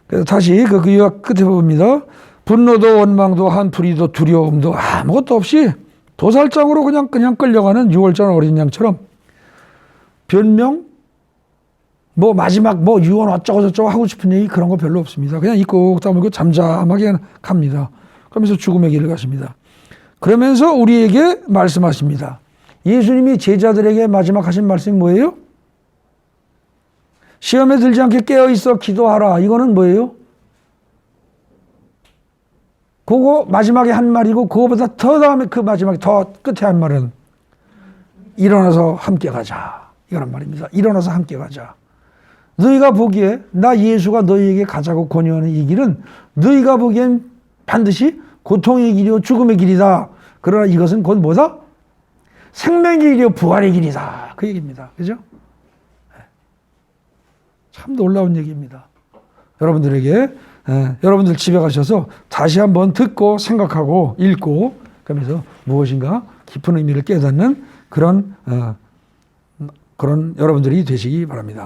[SPEAKER 1] 그래서 다시 그 요약 끝에 봅니다. 분노도 원망도 한풀이도 두려움도 아무것도 없이 도살장으로 그냥 끌려가는 6월절 어린 양처럼 변명 뭐 마지막 뭐 유언 어쩌고 저쩌고 하고 싶은 얘기 그런 거 별로 없습니다. 그냥 입고 다물고 잠잠하게 갑니다. 그러면서 죽음의 길을 가십니다. 그러면서 우리에게 말씀하십니다. 예수님이 제자들에게 마지막 하신 말씀이 뭐예요? 시험에 들지 않게 깨어있어 기도하라. 이거는 뭐예요? 그거 마지막에 한 말이고 그거보다 더 다음에 그 마지막에 더 끝에 한 말은 일어나서 함께 가자. 이거란 말입니다. 일어나서 함께 가자. 너희가 보기에 나 예수가 너희에게 가자고 권유하는 이 길은 너희가 보기엔 반드시 고통의 길이요 죽음의 길이다. 그러나 이것은 곧 뭐다? 생명의 길이요 부활의 길이다. 그 얘기입니다. 그죠? 참 놀라운 얘기입니다. 여러분들에게 여러분들 집에 가셔서 다시 한번 듣고 생각하고 읽고 그러면서 무엇인가 깊은 의미를 깨닫는 그런 여러분들이 되시기 바랍니다.